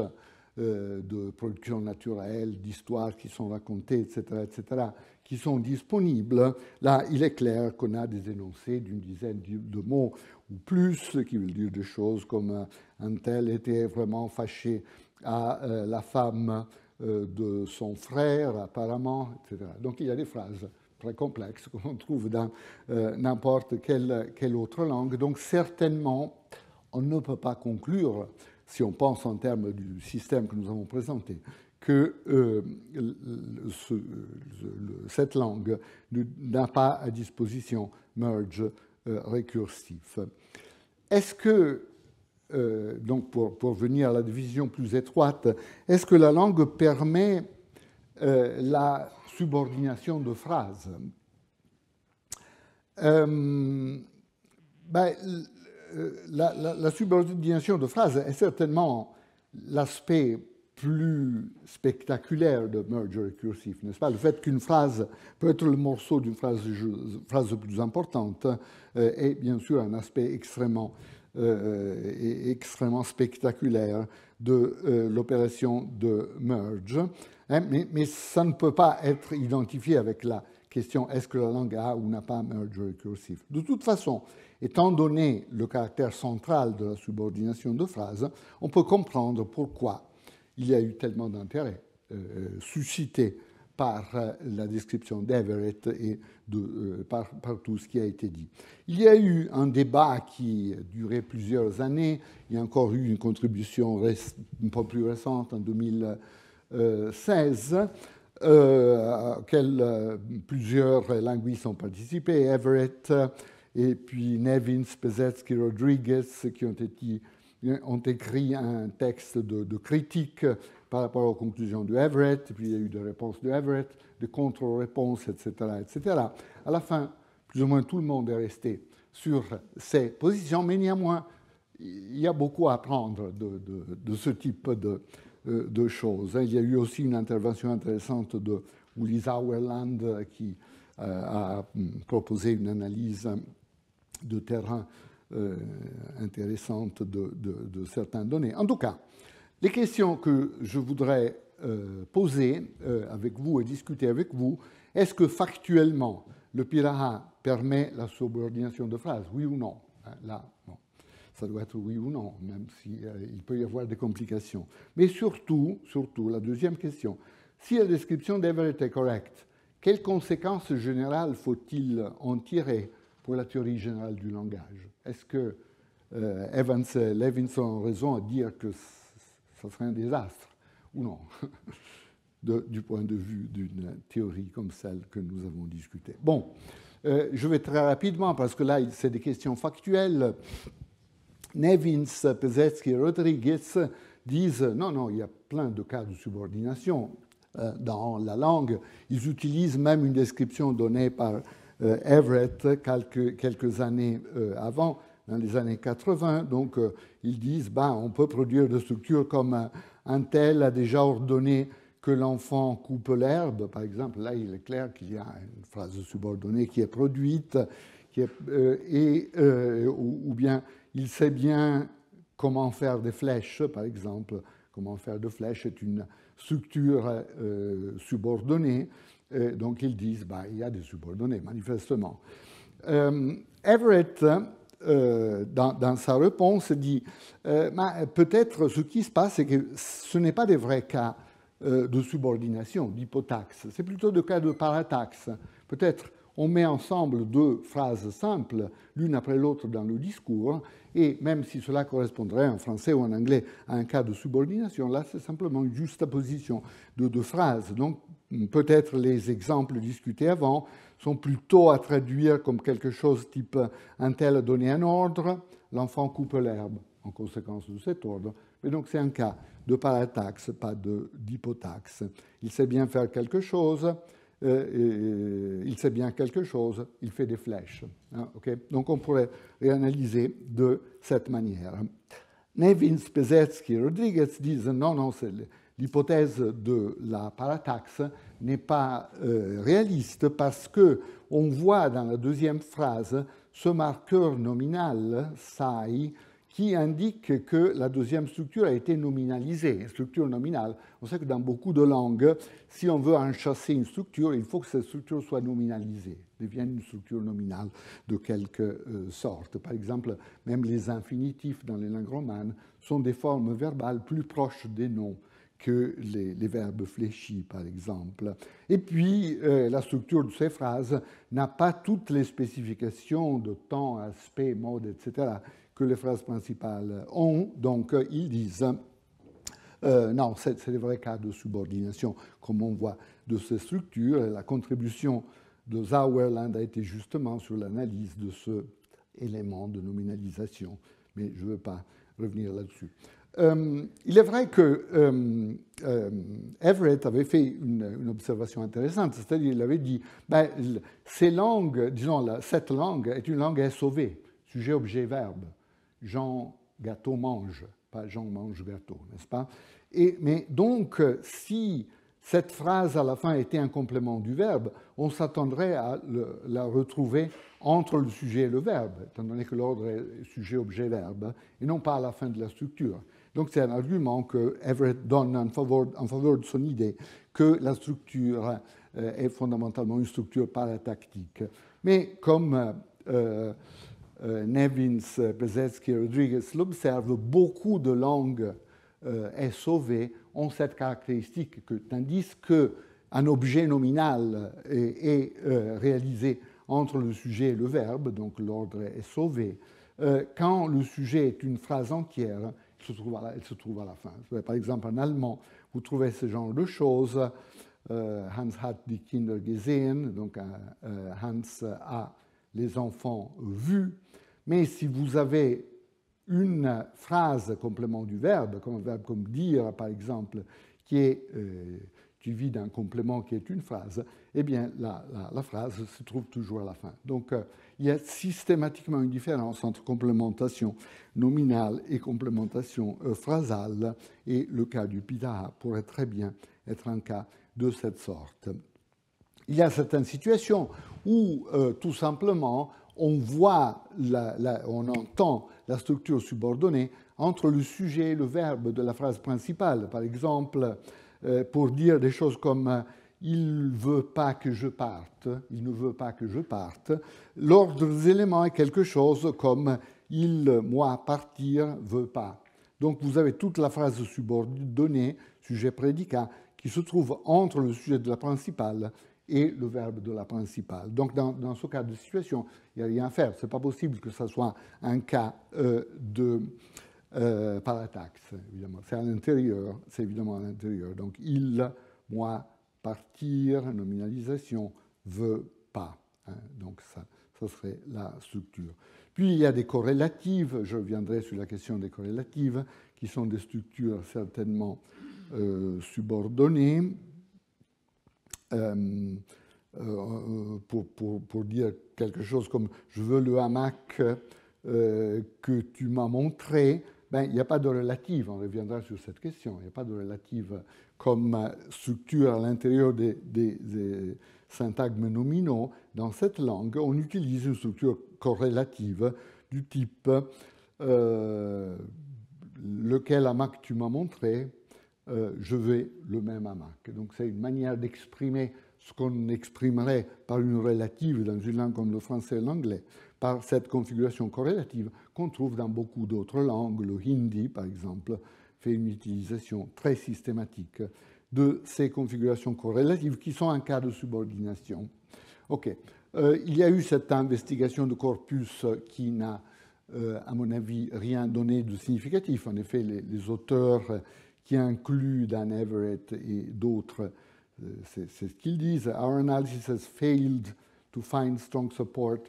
de production naturelle, d'histoires qui sont racontées, etc., qui sont disponibles. Là, il est clair qu'on a des énoncés d'une dizaine de mots ou plus, qui veulent dire des choses comme un tel était vraiment fâché à la femme de son frère, apparemment, etc. Donc, il y a des phrases très complexes qu'on trouve dans n'importe quelle autre langue. Donc, certainement, on ne peut pas conclure, si on pense en termes du système que nous avons présenté, que cette langue n'a pas à disposition merge récursif. Est-ce que, donc pour venir à la division plus étroite, est-ce que la langue permet la subordination de phrases? La subordination de phrases est certainement l'aspect plus spectaculaire de merge récursif, n'est-ce pas? Le fait qu'une phrase peut être le morceau d'une phrase plus importante est bien sûr un aspect extrêmement spectaculaire de l'opération de merge, mais ça ne peut pas être identifié avec la question est-ce que la langue a ou n'a pas merge récursif. De toute façon, étant donné le caractère central de la subordination de phrases, on peut comprendre pourquoi il y a eu tellement d'intérêt suscité par la description d'Everett et par tout ce qui a été dit. Il y a eu un débat qui a duré plusieurs années. Il y a encore eu une contribution un peu plus récente en 2016, auquel plusieurs linguistes ont participé, Everett et puis Nevins, Pézetsky, Rodriguez, qui ont écrit un texte de critique par rapport aux conclusions de Everett, puis il y a eu des réponses de Everett, des contre-réponses, etc., etc. À la fin, plus ou moins tout le monde est resté sur ces positions, mais néanmoins, il y a beaucoup à apprendre de ce type de choses. Il y a eu aussi une intervention intéressante de Ueli Sauerland qui a proposé une analyse de terrain intéressante de certaines données. En tout cas, les questions que je voudrais poser avec vous et discuter avec vous, est-ce que factuellement le Piraha permet la subordination de phrases, oui ou non? Là, bon, ça doit être oui ou non, même s'il peut y avoir des complications. Mais surtout, la deuxième question, si la description d'Everett est correcte, quelles conséquences générales faut-il en tirer pour la théorie générale du langage? Est-ce que Evans et Levinson ont raison à dire que ça serait un désastre ou non, du point de vue d'une théorie comme celle que nous avons discutée? Bon, je vais très rapidement, parce que là, c'est des questions factuelles. Nevins, Pézetsky et Rodriguez disent non, il y a plein de cas de subordination dans la langue. Ils utilisent même une description donnée par Everett quelques années avant, dans les années 80. Donc, ils disent on peut produire des structures comme un tel a déjà ordonné que l'enfant coupe l'herbe. Par exemple, là, il est clair qu'il y a une phrase subordonnée qui est produite, ou bien il sait bien comment faire des flèches, par exemple. Comment faire des flèches est une structure subordonnée. Donc, ils disent il y a des subordonnés, manifestement. Everett, dans sa réponse, dit peut-être ce qui se passe, c'est que ce n'est pas des vrais cas de subordination, d'hypotaxe. C'est plutôt des cas de parataxe. Peut-être on met ensemble deux phrases simples, l'une après l'autre dans le discours, et même si cela correspondrait en français ou en anglais à un cas de subordination, là c'est simplement une juxtaposition de deux phrases. Donc peut-être les exemples discutés avant sont plutôt à traduire comme quelque chose type un tel a donné un ordre, l'enfant coupe l'herbe en conséquence de cet ordre. Mais donc c'est un cas de parataxe, pas d'hypotaxe. Il sait bien faire quelque chose, il sait bien quelque chose, il fait des flèches. Okay? Donc on pourrait réanalyser de cette manière. Nevins, Pézetsky et Rodriguez disent non, c'est l'hypothèse de la parataxe n'est pas réaliste parce qu'on voit dans la deuxième phrase ce marqueur nominal, sai, qui indique que la deuxième structure a été nominalisée, structure nominale. On sait que dans beaucoup de langues, si on veut en chasser une structure, il faut que cette structure soit nominalisée, devienne une structure nominale de quelque sorte. Par exemple, même les infinitifs dans les langues romanes sont des formes verbales plus proches des noms que les verbes fléchis, par exemple. Et puis, la structure de ces phrases n'a pas toutes les spécifications de temps, aspect, mode, etc., que les phrases principales ont. Donc, ils disent non, c'est des vrais cas de subordination, comme on voit de ces structures. La contribution de Sauerland a été justement sur l'analyse de ce élément de nominalisation, mais je ne veux pas revenir là-dessus. Il est vrai que Everett avait fait une observation intéressante, c'est-à-dire il avait dit ces langues, disons, cette langue est une langue SOV, sujet, objet, verbe. Jean gâteau mange, pas Jean mange gâteau, n'est-ce pas? Mais donc, si cette phrase à la fin était un complément du verbe, on s'attendrait à la retrouver entre le sujet et le verbe, étant donné que l'ordre est sujet, objet, verbe, et non pas à la fin de la structure. Donc c'est un argument que Everett donne en faveur de son idée que la structure est fondamentalement une structure paratactique. Mais comme Nevins, Pézetsky et Rodriguez l'observent, beaucoup de langues SOV ont cette caractéristique que, tandis que un objet nominal est réalisé entre le sujet et le verbe, donc l'ordre est sauvé. Quand le sujet est une phrase entière, elle se trouve à la fin. Par exemple, en allemand, vous trouvez ce genre de choses. Hans hat die Kinder gesehen, donc Hans a les enfants vus. Mais si vous avez une phrase complément du verbe, comme un verbe comme dire, par exemple, qui est suivi d'un complément qui est une phrase, eh bien, la phrase se trouve toujours à la fin. Donc, il y a systématiquement une différence entre complémentation nominale et complémentation phrasale, et le cas du Pitara pourrait très bien être un cas de cette sorte. Il y a certaines situations où, tout simplement, on voit, on entend la structure subordonnée entre le sujet et le verbe de la phrase principale. Par exemple, pour dire des choses comme « il ne veut pas que je parte »,« il ne veut pas que je parte », l'ordre des éléments est quelque chose comme « il, moi, partir, veut pas ». Donc vous avez toute la phrase subordonnée, sujet-prédicat, qui se trouve entre le sujet de la principale et le verbe de la principale. Donc, dans ce cas de situation, il n'y a rien à faire. Ce n'est pas possible que ce soit un cas de parataxe, évidemment. C'est à l'intérieur, c'est évidemment à l'intérieur. Donc, il, moi, partir, nominalisation, veut pas. Hein. Donc, ça serait la structure. Puis, il y a des corrélatives. Je reviendrai sur la question des corrélatives, qui sont des structures certainement subordonnées. Pour dire quelque chose comme « je veux le hamac que tu m'as montré », ben, il n'y a pas de relative, on reviendra sur cette question, il n'y a pas de relative comme structure à l'intérieur des syntagmes nominaux. Dans cette langue, on utilise une structure corrélative du type lequel hamac tu m'as montré, je vais le même hamac. Donc c'est une manière d'exprimer ce qu'on exprimerait par une relative dans une langue comme le français et l'anglais, par cette configuration corrélative qu'on trouve dans beaucoup d'autres langues. Le hindi, par exemple, fait une utilisation très systématique de ces configurations corrélatives qui sont un cas de subordination. OK. Il y a eu cette investigation de corpus qui n'a, à mon avis, rien donné de significatif. En effet, les auteurs qui incluent Dan Everett et d'autres, c'est ce qu'ils disent. Our analysis has failed to find strong support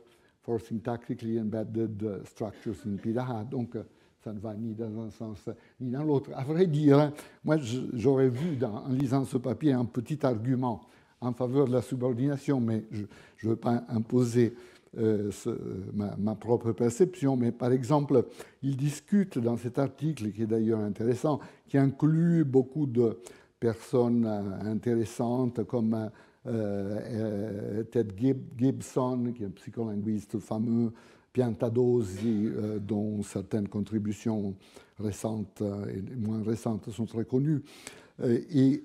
for syntactically embedded structures in Pitara. Donc, ça ne va ni dans un sens ni dans l'autre. À vrai dire, moi, j'aurais vu, en lisant ce papier, un petit argument en faveur de la subordination, mais je ne veux pas imposer ma propre perception, mais par exemple, il discute dans cet article, qui est d'ailleurs intéressant, qui inclut beaucoup de personnes intéressantes comme Ted Gibson, qui est un psycholinguiste fameux, Piantadosi, dont certaines contributions récentes et moins récentes sont très connues, et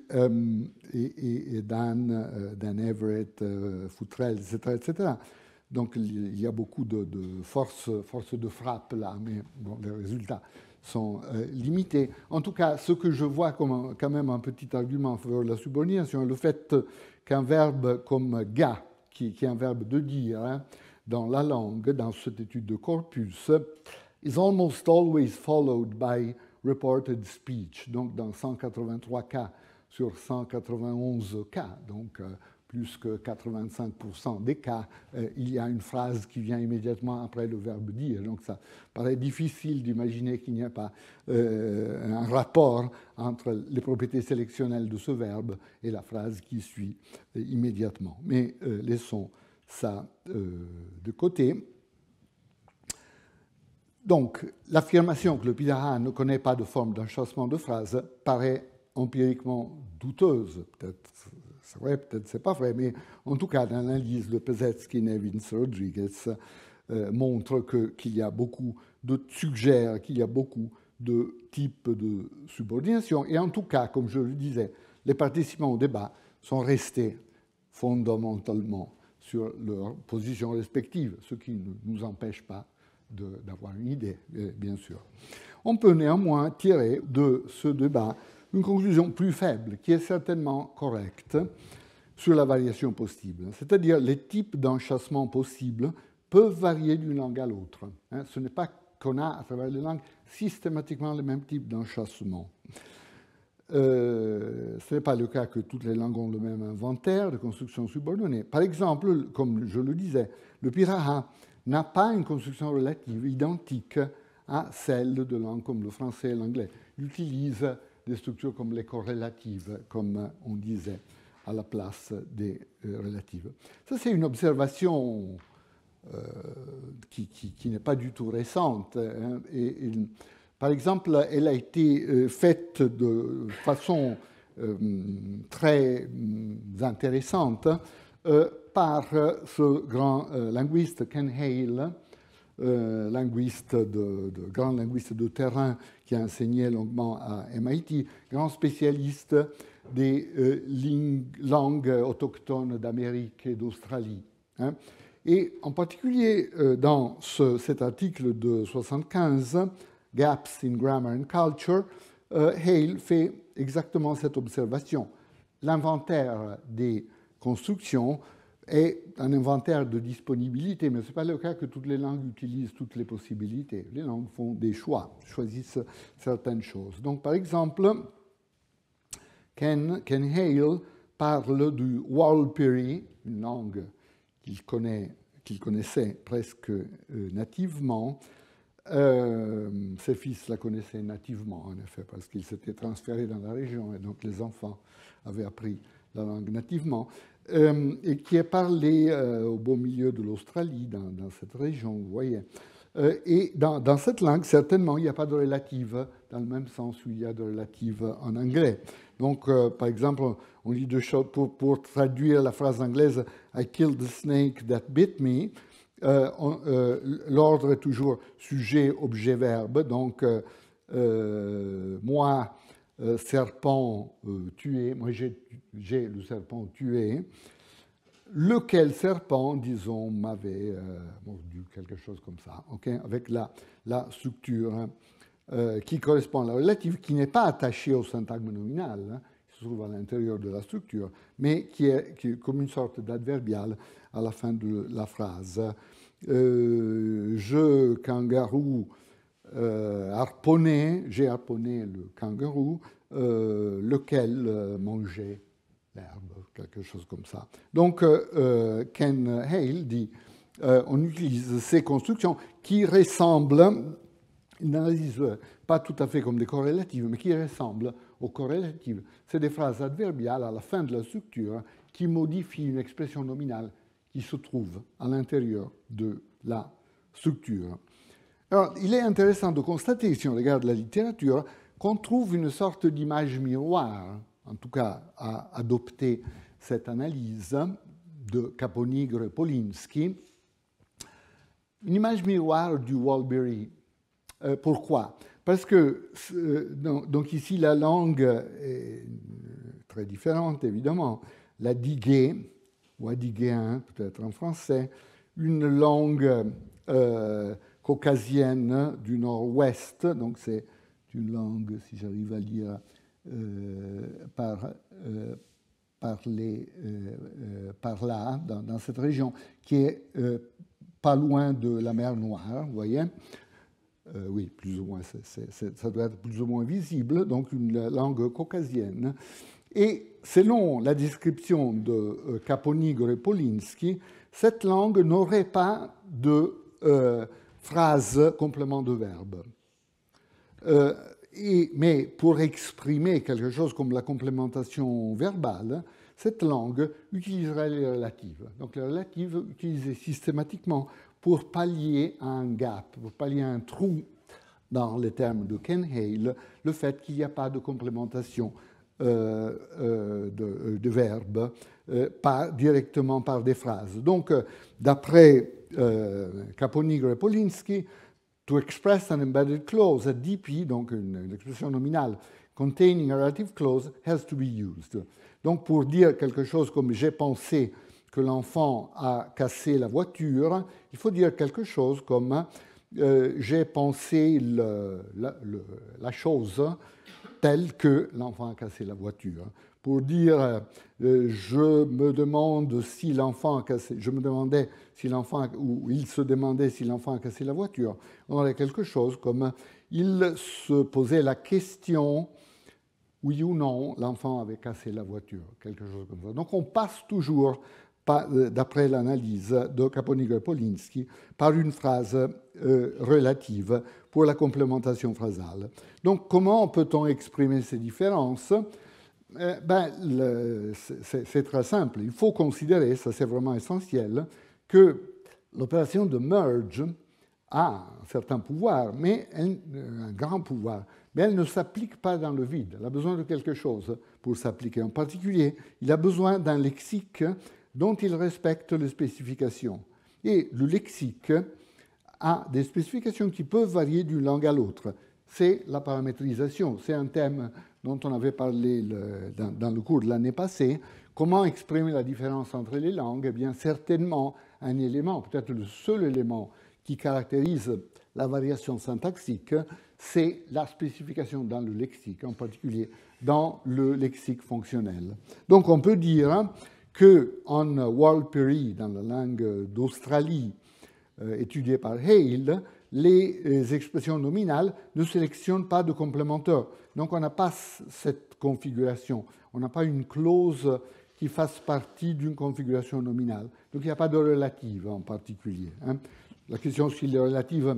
Dan Everett, Futrell, etc. Donc il y a beaucoup de force de frappe là, mais bon, les résultats sont limités. En tout cas, ce que je vois comme quand même un petit argument en faveur de la subordination est le fait qu'un verbe comme ga, qui est un verbe de dire, hein, dans la langue, dans cette étude de corpus, is almost always followed by reported speech. Donc dans 183 cas sur 191 cas, donc plus que 85% des cas, il y a une phrase qui vient immédiatement après le verbe dire. Donc ça paraît difficile d'imaginer qu'il n'y a pas un rapport entre les propriétés sélectionnelles de ce verbe et la phrase qui suit immédiatement. Mais laissons ça de côté. Donc, l'affirmation que le Pitara ne connaît pas de forme d'enchâssement de phrase paraît empiriquement douteuse. Peut-être c'est vrai, peut-être c'est pas vrai, mais en tout cas, l'analyse de Pesetsky, Nevins, Rodriguez montre qu'il y a beaucoup suggère qu'il y a beaucoup de types de subordination. Et en tout cas, comme je le disais, les participants au débat sont restés fondamentalement sur leur position respective, ce qui ne nous empêche pas d'avoir une idée, bien sûr. On peut néanmoins tirer de ce débat une conclusion plus faible, qui est certainement correcte, sur la variation possible. C'est-à-dire les types d'enchâssement possibles peuvent varier d'une langue à l'autre. Ce n'est pas qu'on a à travers les langues systématiquement le même type d'enchâssement. Ce n'est pas le cas que toutes les langues ont le même inventaire de construction subordonnée. Par exemple, comme je le disais, le Piraha n'a pas une construction relative identique à celle de langues comme le français et l'anglais. Il utilise des structures comme les corrélatives, comme on disait, à la place des relatives. Ça, c'est une observation qui n'est pas du tout récente. Par exemple, elle a été faite de façon très intéressante par ce grand linguiste Ken Hale, grand linguiste de terrain qui a enseigné longuement à MIT, grand spécialiste des langues autochtones d'Amérique et d'Australie. Et en particulier, dans cet article de 1975, Gaps in Grammar and Culture, Hale fait exactement cette observation. L'inventaire des constructions est un inventaire de disponibilité, mais ce n'est pas le cas que toutes les langues utilisent toutes les possibilités. Les langues font des choix, choisissent certaines choses. Donc, par exemple, Ken Hale parle du Warlpiri, une langue qu'il connaissait presque nativement. Ses fils la connaissaient nativement, en effet, parce qu'ils s'étaient transférés dans la région et donc les enfants avaient appris la langue nativement, et qui est parlée au beau milieu de l'Australie, dans cette région, vous voyez. Et dans cette langue, certainement, il n'y a pas de relative, dans le même sens où il y a de relative en anglais. Donc, par exemple, on dit deux choses pour traduire la phrase anglaise « I killed the snake that bit me », l'ordre est toujours sujet, objet, verbe. Donc, moi, serpent tué, moi j'ai le serpent tué. Lequel serpent, disons, m'avait mordu, quelque chose comme ça, okay, avec la structure qui correspond à la relative, qui n'est pas attachée au syntagme nominal, qui se trouve à l'intérieur de la structure, mais qui est comme une sorte d'adverbial à la fin de la phrase. Je, kangaroo, j'ai harponné le kangourou, lequel mangeait l'herbe, quelque chose comme ça. Donc, Ken Hale dit, on utilise ces constructions qui ressemblent, il n'analyse pas tout à fait comme des corrélatives, mais qui ressemblent aux corrélatives. C'est des phrases adverbiales à la fin de la structure qui modifient une expression nominale qui se trouve à l'intérieur de la structure. Alors, il est intéressant de constater, si on regarde la littérature, qu'on trouve une sorte d'image miroir, en tout cas à adopter cette analyse de Caponigre et Polinsky, une image miroir du Warlpiri. Pourquoi? Parce que, donc ici, la langue est très différente, évidemment. La digué, ou adiguéen, peut-être en français, une langue caucasienne du nord-ouest, donc c'est une langue, si j'arrive à lire, par là, dans cette région, qui est pas loin de la mer Noire, vous voyez. Oui, plus ou moins, ça doit être plus ou moins visible, donc une langue caucasienne. Et selon la description de Caponigre et Polinsky, cette langue n'aurait pas de phrase complément de verbe. Mais pour exprimer quelque chose comme la complémentation verbale, cette langue utiliserait les relatives. Donc les relatives utilisées systématiquement pour pallier à un gap, pour pallier à un trou dans les termes de Ken Hale, le fait qu'il n'y a pas de complémentation de verbes directement par des phrases. Donc, d'après Caponigre et Polinsky, to express an embedded clause, a DP, donc une expression nominale containing a relative clause, has to be used. Donc, pour dire quelque chose comme « j'ai pensé que l'enfant a cassé la voiture », il faut dire quelque chose comme j'ai pensé la chose telle que l'enfant a cassé la voiture. pour dire je me demande si l'enfant a cassé, je me demandais si l'enfant, ou il se demandait si l'enfant a cassé la voiture. On aurait quelque chose comme il se posait la question, oui ou non, l'enfant avait cassé la voiture, quelque chose comme ça. Donc on passe toujours, d'après l'analyse de Caponiger et Polinsky, par une phrase relative pour la complémentation phrasale. Donc comment peut-on exprimer ces différences? C'est très simple. Il faut considérer, ça c'est vraiment essentiel, que l'opération de merge a un certain pouvoir, mais un grand pouvoir, mais elle ne s'applique pas dans le vide. Elle a besoin de quelque chose pour s'appliquer. En particulier, il a besoin d'un lexique dont il respecte les spécifications. Et le lexique a des spécifications qui peuvent varier d'une langue à l'autre. C'est la paramétrisation. C'est un thème dont on avait parlé dans le cours de l'année passée. Comment exprimer la différence entre les langues? Eh bien, certainement, un élément, peut-être le seul élément qui caractérise la variation syntaxique, c'est la spécification dans le lexique, en particulier dans le lexique fonctionnel. Donc, on peut dire qu'en Warlpiri, dans la langue d'Australie, étudiée par Hale, les expressions nominales ne sélectionnent pas de complémentaires. Donc, on n'a pas cette configuration. On n'a pas une clause qui fasse partie d'une configuration nominale. Donc, il n'y a pas de relative en particulier. La question si les relatives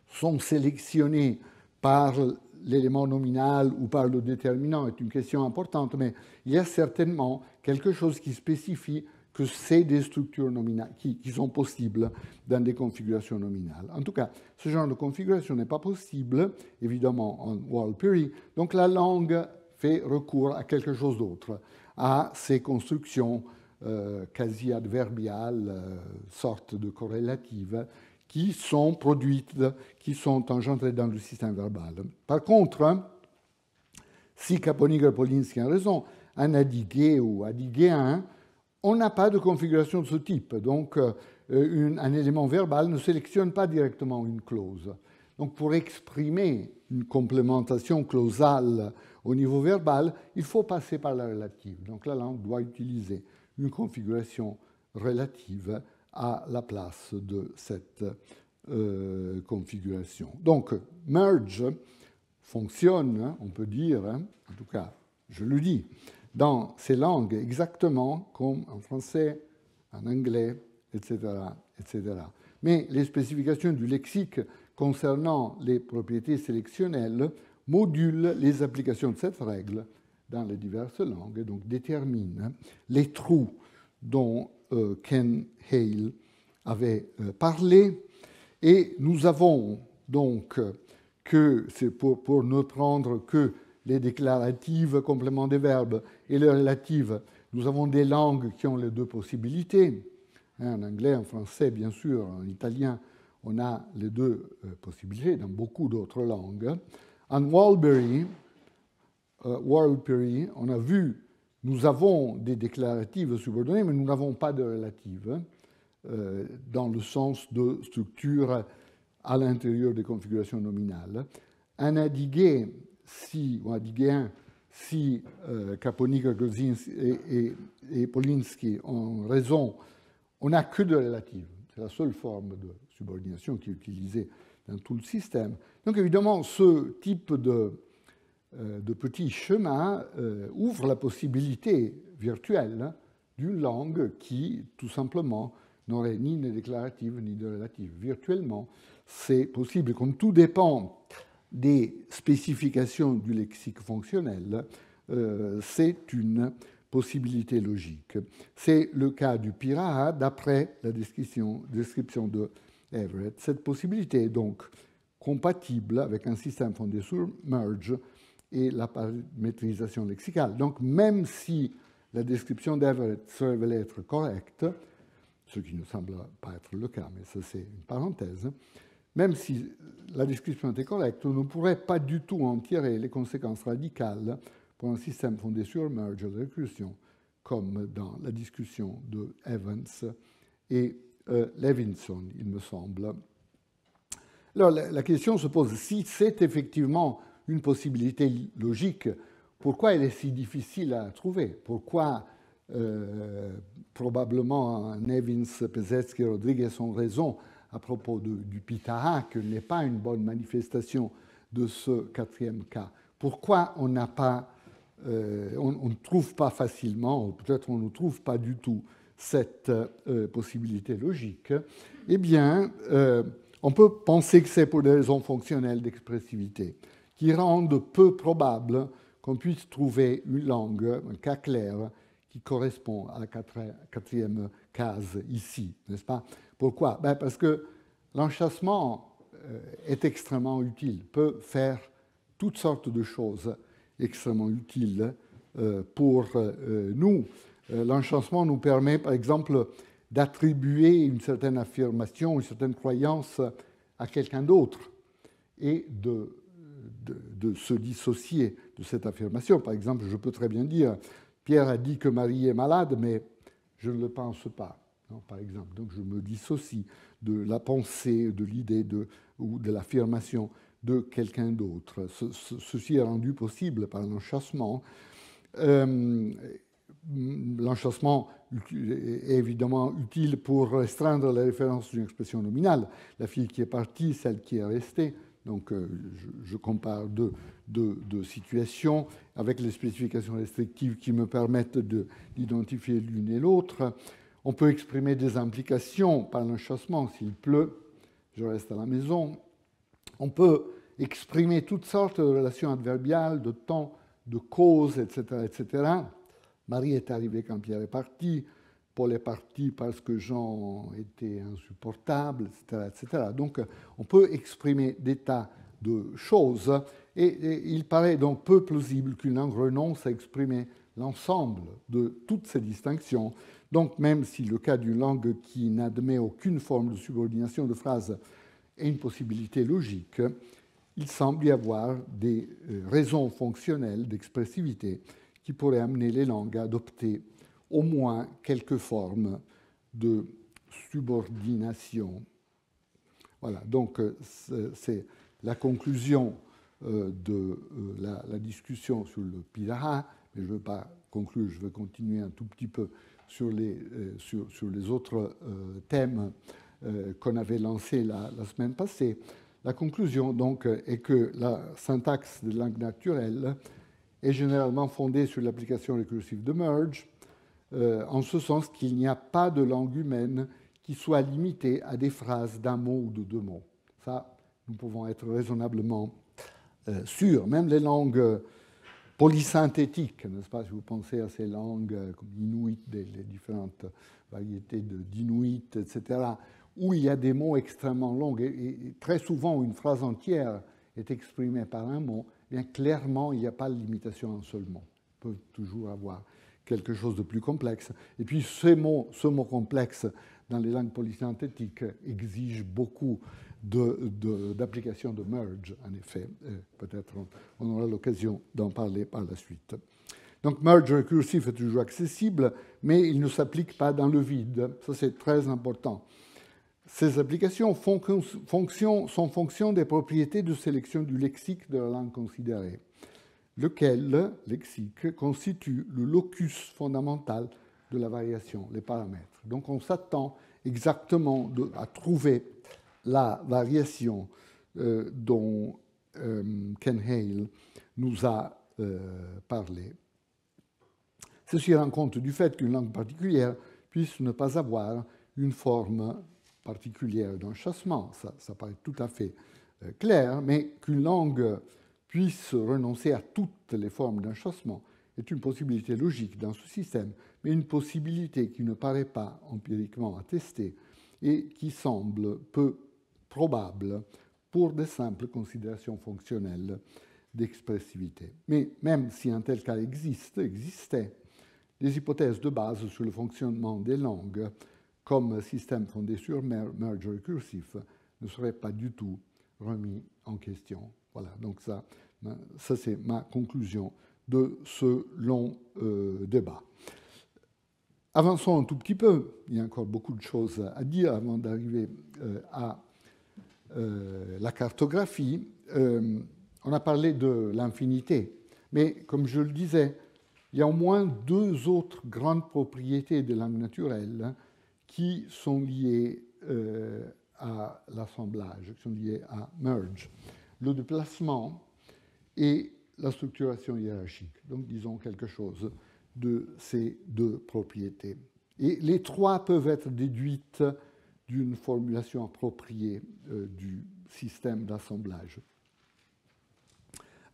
sont sélectionnées par l'élément nominal ou par le déterminant est une question importante, mais il y a certainement quelque chose qui spécifie que c'est des structures nominales qui sont possibles dans des configurations nominales. En tout cas, ce genre de configuration n'est pas possible, évidemment, en Warlpiri. Donc la langue fait recours à quelque chose d'autre, à ces constructions quasi-adverbiales, sortes de corrélatives, qui sont produites, qui sont engendrées dans le système verbal. Par contre, si Caponiger et Polinsky ont raison, un adigué ou adiguéen, on n'a pas de configuration de ce type. Donc, un élément verbal ne sélectionne pas directement une clause. Donc, pour exprimer une complémentation clausale au niveau verbal, il faut passer par la relative. Donc, la langue doit utiliser une configuration relative à la place de cette configuration. Donc, merge fonctionne, on peut dire, en tout cas, je le dis, dans ces langues exactement comme en français, en anglais, etc., etc. Mais les spécifications du lexique concernant les propriétés sélectionnelles modulent les applications de cette règle dans les diverses langues et donc déterminent les trous dont Ken Hale avait parlé. Et nous avons donc que, c'est pour ne prendre que les déclaratives, compléments des verbes, et les relatives, nous avons des langues qui ont les deux possibilités. En anglais, en français, bien sûr, en italien, on a les deux possibilités, dans beaucoup d'autres langues. En Warlpiri, on a vu, nous avons des déclaratives subordonnées, mais nous n'avons pas de relatives, dans le sens de structure à l'intérieur des configurations nominales. Un adigué, ou adiguéen, si Caponiger, et Polinsky ont raison, on n'a que de relatives. C'est la seule forme de subordination qui est utilisée dans tout le système. Donc évidemment, ce type de petit chemin ouvre la possibilité virtuelle d'une langue qui, tout simplement, n'aurait ni de déclarative ni de relative. Virtuellement, c'est possible. Comme tout dépend des spécifications du lexique fonctionnel, c'est une possibilité logique. C'est le cas du Piraha d'après la description de Everett. Cette possibilité est donc compatible avec un système fondé sur merge et la paramétrisation lexicale. Donc même si la description d'Everett se révèle être correcte, ce qui ne semble pas être le cas, mais ça c'est une parenthèse, même si la description était correcte, on ne pourrait pas du tout en tirer les conséquences radicales pour un système fondé sur merge et récursion, comme dans la discussion de Evans et Levinson, il me semble. Alors la question se pose, si c'est effectivement une possibilité logique, pourquoi elle est si difficile à trouver? Pourquoi probablement Nevins, Pézetsky et Rodriguez ont raison à propos du Pitara, que n'est pas une bonne manifestation de ce quatrième cas. Pourquoi on n'a pas, on ne trouve pas facilement, ou peut-être on ne trouve pas du tout cette possibilité logique? Eh bien, on peut penser que c'est pour des raisons fonctionnelles d'expressivité, qui rendent peu probable qu'on puisse trouver une langue, un cas clair, qui correspond à la quatrième case ici, n'est-ce pas? Pourquoi? Ben parce que l'enchâssement est extrêmement utile, peut faire toutes sortes de choses extrêmement utiles pour nous. L'enchâssement nous permet, par exemple, d'attribuer une certaine affirmation, une certaine croyance à quelqu'un d'autre et de se dissocier de cette affirmation. Par exemple, je peux très bien dire Pierre a dit que Marie est malade, mais je ne le pense pas, non, par exemple. Donc je me dissocie de la pensée, de l'idée ou de l'affirmation de quelqu'un d'autre. Ceci est rendu possible par l'enchâssement. L'enchâssement est évidemment utile pour restreindre la référence d'une expression nominale. La fille qui est partie, celle qui est restée. Donc, je compare deux situations avec les spécifications restrictives qui me permettent d'identifier l'une et l'autre. On peut exprimer des implications par l'enchâssement. S'il pleut, je reste à la maison. On peut exprimer toutes sortes de relations adverbiales, de temps, de cause, etc., etc. Marie est arrivée quand Pierre est parti. Paul est parti parce que Jean était insupportable, etc., etc. Donc, on peut exprimer des tas de choses et il paraît donc peu plausible qu'une langue renonce à exprimer l'ensemble de toutes ces distinctions. Donc, même si le cas d'une langue qui n'admet aucune forme de subordination de phrase est une possibilité logique, il semble y avoir des raisons fonctionnelles d'expressivité qui pourraient amener les langues à adopter au moins quelques formes de subordination. Voilà, donc c'est la conclusion de la discussion sur le Pitara, mais je ne veux pas conclure, je veux continuer un tout petit peu sur les autres thèmes qu'on avait lancés la semaine passée. La conclusion, donc, est que la syntaxe de langue naturelle est généralement fondée sur l'application récursive de merge, en ce sens qu'il n'y a pas de langue humaine qui soit limitée à des phrases d'un mot ou de deux mots. Ça, nous pouvons être raisonnablement sûrs. Même les langues polysynthétiques, n'est-ce pas? Si vous pensez à ces langues comme l'inuit, les différentes variétés d'inuit, etc., où il y a des mots extrêmement longs, et très souvent une phrase entière est exprimée par un mot, bien clairement, il n'y a pas de limitation à un seul mot. On peut toujours avoir quelque chose de plus complexe. Et puis ce mot complexe dans les langues polysynthétiques exige beaucoup d'application de merge, en effet. Peut-être on aura l'occasion d'en parler par la suite. Donc merge récursif est toujours accessible, mais il ne s'applique pas dans le vide. Ça, c'est très important. Ces applications sont fonction des propriétés de sélection du lexique de la langue considérée, lequel lexique constitue le locus fondamental de la variation, les paramètres. Donc on s'attend exactement à trouver la variation dont Ken Hale nous a parlé. Ceci rend compte du fait qu'une langue particulière puisse ne pas avoir une forme particulière d'enchâssement. Ça paraît tout à fait clair, mais qu'une langue puisse renoncer à toutes les formes d'enchâssement est une possibilité logique dans ce système, mais une possibilité qui ne paraît pas empiriquement attestée et qui semble peu probable pour des simples considérations fonctionnelles d'expressivité. Mais même si un tel cas existait, les hypothèses de base sur le fonctionnement des langues comme système fondé sur merge récursif ne seraient pas du tout remis en question. Voilà, donc ça c'est ma conclusion de ce long débat. Avançons un tout petit peu. Il y a encore beaucoup de choses à dire avant d'arriver à la cartographie. On a parlé de l'infinité Mais comme je le disais, il y a au moins deux autres grandes propriétés des langues naturelles qui sont liées à l'assemblage, qui sont liées à merge. Le déplacement et la structuration hiérarchique. Donc, disons quelque chose de ces deux propriétés. Et les trois peuvent être déduites d'une formulation appropriée du système d'assemblage.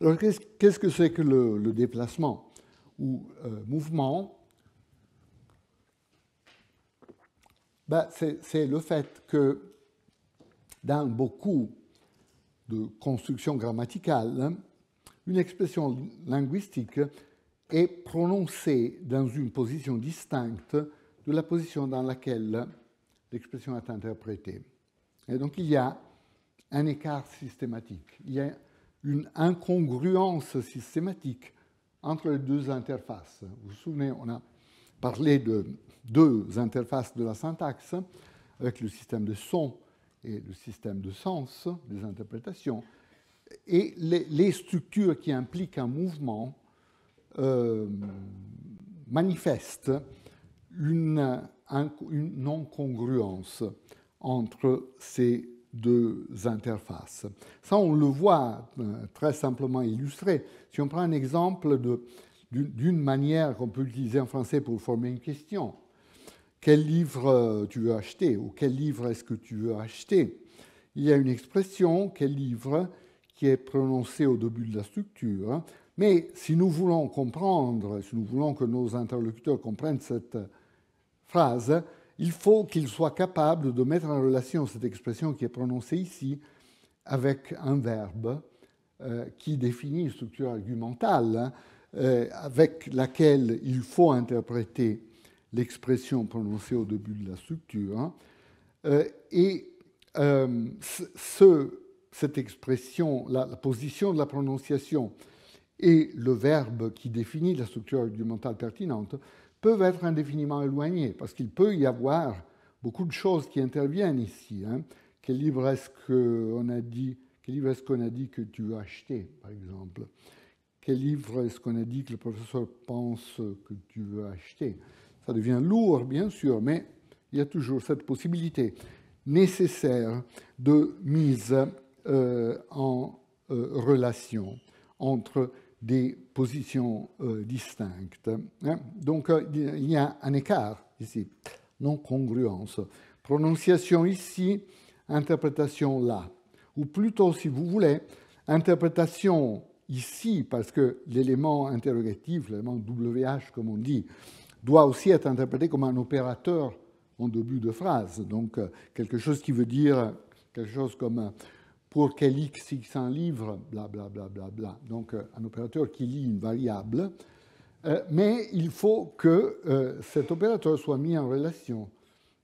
Alors, qu'est-ce que c'est que le déplacement ou mouvement? Ben, c'est le fait que dans beaucoup de constructions grammaticales, une expression linguistique est prononcée dans une position distincte de la position dans laquelle l'expression est interprétée. Et donc il y a un écart systématique, il y a une incongruence systématique entre les deux interfaces. Vous vous souvenez, on a parlé de deux interfaces de la syntaxe, avec le système de son et le système de sens, des interprétations, et les structures qui impliquent un mouvement manifestent une non-congruence entre ces deux interfaces. Ça, on le voit très simplement illustré. Si on prend un exemple d'une manière qu'on peut utiliser en français pour former une question, quel livre tu veux acheter ou quel livre est-ce que tu veux acheter? Il y a une expression, quel livre, qui est prononcée au début de la structure. Mais si nous voulons comprendre, si nous voulons que nos interlocuteurs comprennent cette phrase, il faut qu'ils soient capables de mettre en relation cette expression qui est prononcée ici avec un verbe qui définit une structure argumentale avec laquelle il faut interpréter l'expression prononcée au début de la structure. Cette expression, la position de la prononciation et le verbe qui définit la structure argumentale pertinente peuvent être indéfiniment éloignés, parce qu'il peut y avoir beaucoup de choses qui interviennent ici. Quel livre est-ce qu'on a dit que tu veux acheter, par exemple? Quel livre est-ce qu'on a dit que le professeur pense que tu veux acheter? Ça devient lourd, bien sûr, mais il y a toujours cette possibilité nécessaire de mise en relation entre des positions distinctes. Donc, il y a un écart ici, non-congruence. Prononciation ici, interprétation là. Ou plutôt, si vous voulez, interprétation ici, parce que l'élément interrogatif, l'élément WH, comme on dit, doit aussi être interprété comme un opérateur en début de phrase. Donc, quelque chose qui veut dire quelque chose comme pour quel x un livre, bla bla bla bla bla. Donc, un opérateur qui lit une variable. Mais il faut que cet opérateur soit mis en relation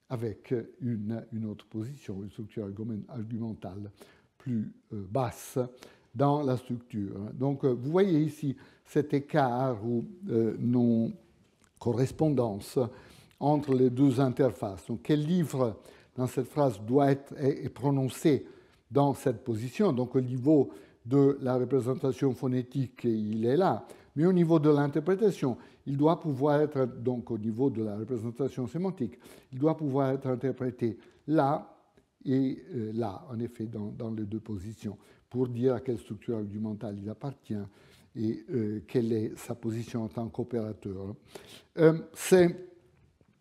avec une autre position, une structure argumentale plus basse dans la structure. Donc, vous voyez ici cet écart ou non-correspondance entre les deux interfaces. Donc, quel livre dans cette phrase doit être prononcé dans cette position? Donc, au niveau de la représentation phonétique, il est là. Mais au niveau de l'interprétation, il doit pouvoir être, donc au niveau de la représentation sémantique, il doit pouvoir être interprété là et là, en effet, dans les deux positions, pour dire à quelle structure argumentale il appartient et quelle est sa position en tant qu'opérateur.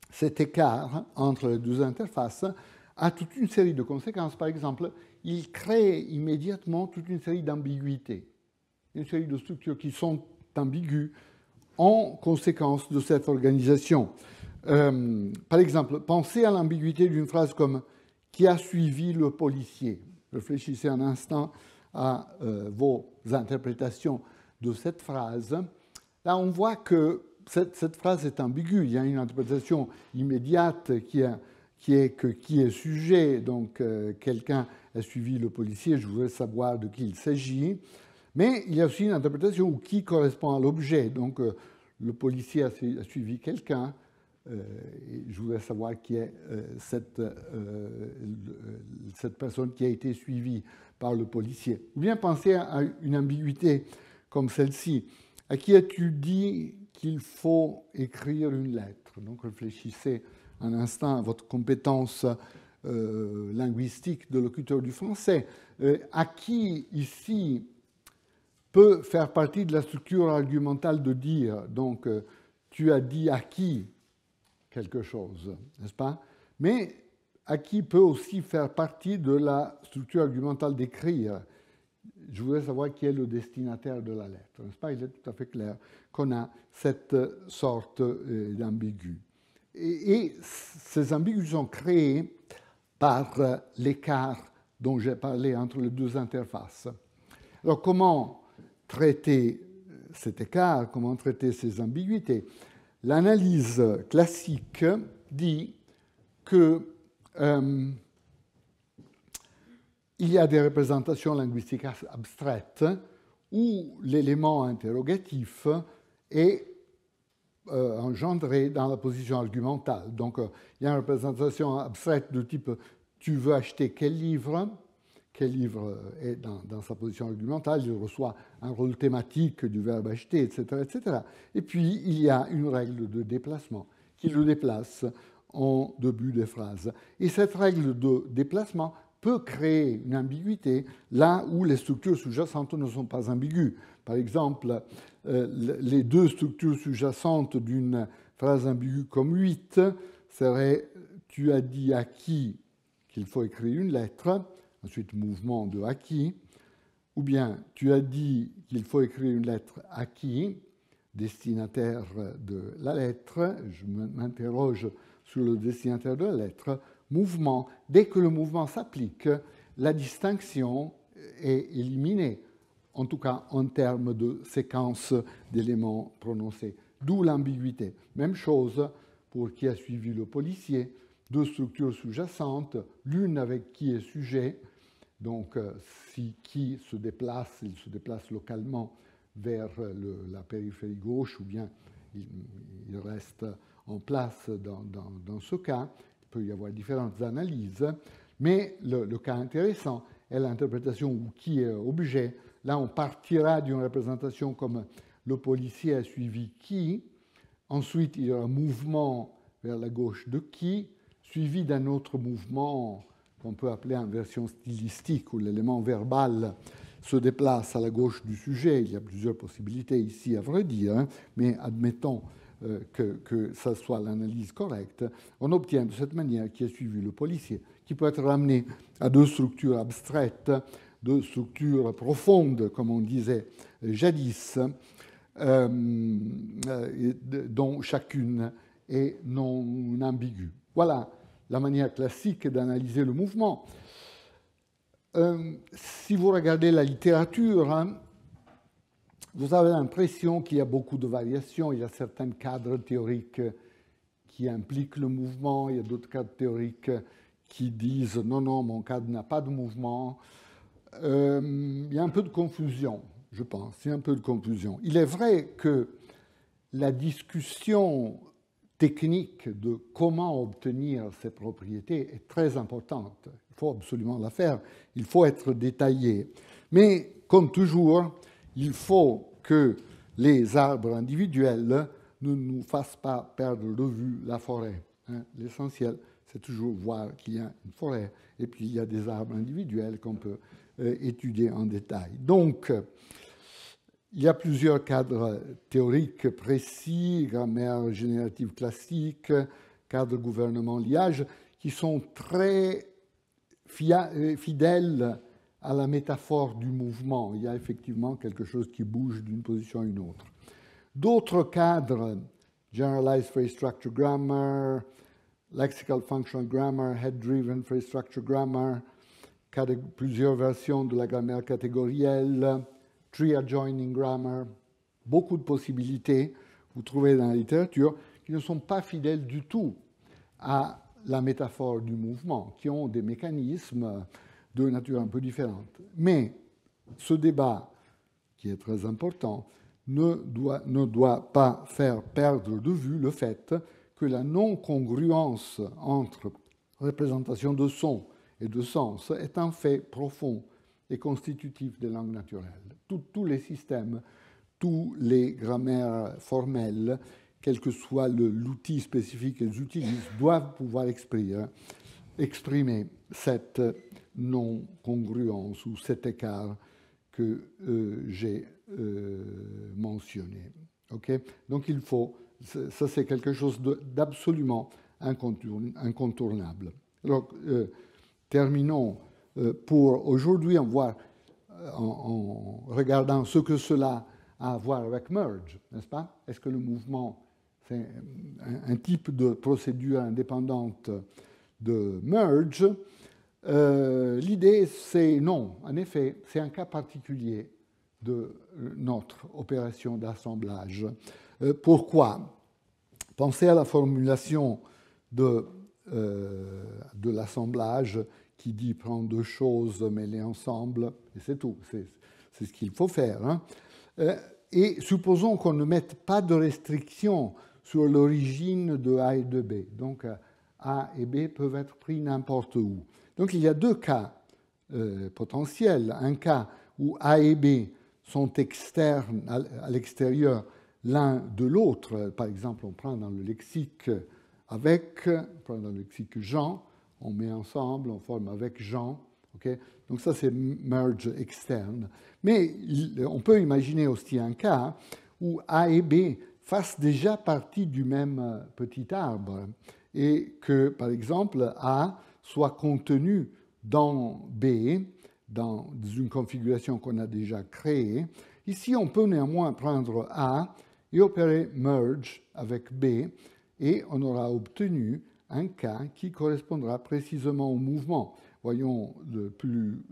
Cet écart entre les deux interfaces a toute une série de conséquences. Par exemple, il crée immédiatement toute une série d'ambiguïtés, une série de structures qui sont ambiguës en conséquence de cette organisation. Par exemple, pensez à l'ambiguïté d'une phrase comme « qui a suivi le policier ». Réfléchissez un instant à vos interprétations de cette phrase. Là, on voit que cette phrase est ambiguë. Il y a une interprétation immédiate qui est sujet. Donc, quelqu'un a suivi le policier, je voudrais savoir de qui il s'agit. Mais il y a aussi une interprétation où qui correspond à l'objet. Donc, le policier a suivi quelqu'un. Et je voudrais savoir qui est cette personne qui a été suivie par le policier. Ou bien pensez à une ambiguïté comme celle-ci. À qui as-tu dit qu'il faut écrire une lettre? Donc réfléchissez un instant à votre compétence linguistique de locuteur du français. À qui ici peut faire partie de la structure argumentale de dire, donc tu as dit à qui quelque chose, n'est-ce pas? Mais à qui peut aussi faire partie de la structure argumentale d'écrire. Je voudrais savoir qui est le destinataire de la lettre, n'est-ce pas? Il est tout à fait clair qu'on a cette sorte d'ambigu. Et ces ambigus sont créés par l'écart dont j'ai parlé entre les deux interfaces. Alors comment traiter cet écart, comment traiter ces ambiguïtés? L'analyse classique dit que il y a des représentations linguistiques abstraites où l'élément interrogatif est engendré dans la position argumentale. Donc, il y a une représentation abstraite de type « tu veux acheter quel livre ?» Quel livre est dans sa position argumentale, il reçoit un rôle thématique du verbe acheter, etc., etc. Et puis, il y a une règle de déplacement qui le déplace en début de phrase. Et cette règle de déplacement peut créer une ambiguïté là où les structures sous-jacentes ne sont pas ambiguës. Par exemple, les deux structures sous-jacentes d'une phrase ambiguë comme 8 seraient « tu as dit à qui qu'il faut écrire une lettre », ensuite mouvement de à qui, ou bien tu as dit qu'il faut écrire une lettre à qui, destinataire de la lettre, je m'interroge sur le destinataire de la lettre, mouvement. Dès que le mouvement s'applique, la distinction est éliminée, en tout cas en termes de séquence d'éléments prononcés. D'où l'ambiguïté. Même chose pour qui a suivi le policier, deux structures sous-jacentes, l'une avec qui est sujet, donc si qui se déplace, il se déplace localement vers la périphérie gauche ou bien il reste en place dans ce cas. Il peut y avoir différentes analyses, mais le cas intéressant est l'interprétation où qui est objet. Là, on partira d'une représentation comme le policier a suivi qui, ensuite il y aura un mouvement vers la gauche de qui, suivi d'un autre mouvement qu'on peut appeler en version stylistique, où l'élément verbal se déplace à la gauche du sujet. Il y a plusieurs possibilités ici, à vrai dire, hein, mais admettons que ça soit l'analyse correcte. On obtient de cette manière qui a suivi le policier, qui peut être ramené à deux structures abstraites, deux structures profondes, comme on disait jadis, dont chacune est non ambiguë. Voilà la manière classique d'analyser le mouvement. Si vous regardez la littérature, hein, vous avez l'impression qu'il y a beaucoup de variations. Il y a certains cadres théoriques qui impliquent le mouvement, il y a d'autres cadres théoriques qui disent « non, non, mon cadre n'a pas de mouvement ». Il y a un peu de confusion, je pense. Il y a un peu de confusion. Il est vrai que la discussion technique de comment obtenir ces propriétés est très importante. Il faut absolument la faire. Il faut être détaillé. Mais, comme toujours, il faut que les arbres individuels ne nous fassent pas perdre de vue la forêt. Hein. L'essentiel, c'est toujours voir qu'il y a une forêt et puis il y a des arbres individuels qu'on peut étudier en détail. Donc, il y a plusieurs cadres théoriques précis, grammaire générative classique, cadre gouvernement-liage, qui sont très fidèles à la métaphore du mouvement. Il y a effectivement quelque chose qui bouge d'une position à une autre. D'autres cadres, Generalized Phrase Structure Grammar, Lexical Functional Grammar, Head-Driven Phrase Structure Grammar, plusieurs versions de la grammaire catégorielle, Tree Adjoining Grammar, beaucoup de possibilités, vous trouvez dans la littérature, qui ne sont pas fidèles du tout à la métaphore du mouvement, qui ont des mécanismes de nature un peu différente. Mais ce débat, qui est très important, ne doit pas faire perdre de vue le fait que la non-congruence entre représentation de son et de sens est un fait profond et constitutif des langues naturelles. Tous les systèmes tous les grammaires formelles, quel que soit l'outil spécifique qu'ils utilisent, doivent pouvoir exprimer cette non-congruence ou cet écart que j'ai mentionné. Okay? Donc il faut, ça c'est quelque chose d'absolument incontournable. Alors, terminons pour aujourd'hui en regardant ce que cela a à voir avec merge, n'est-ce pas? Est-ce que le mouvement, c'est un type de procédure indépendante de merge? L'idée, c'est non. En effet, c'est un cas particulier de notre opération d'assemblage. Pourquoi? Pensez à la formulation de l'assemblage qui dit prendre deux choses, mêler ensemble, et c'est tout. C'est ce qu'il faut faire. Hein. Et supposons qu'on ne mette pas de restriction sur l'origine de A et de B. Donc, A et B peuvent être pris n'importe où. Donc, il y a deux cas potentiels. Un cas où A et B sont externes à l'extérieur l'un de l'autre. Par exemple, on prend dans le lexique avec, on prend dans le lexique Jean, on met ensemble, on forme avec Jean. Okay? Donc ça, c'est merge externe. Mais on peut imaginer aussi un cas où A et B fassent déjà partie du même petit arbre et que, par exemple, A soit contenu dans B, dans une configuration qu'on a déjà créée. Ici, on peut néanmoins prendre A et opérer merge avec B, et on aura obtenu un cas qui correspondra précisément au mouvement. Voyons de plus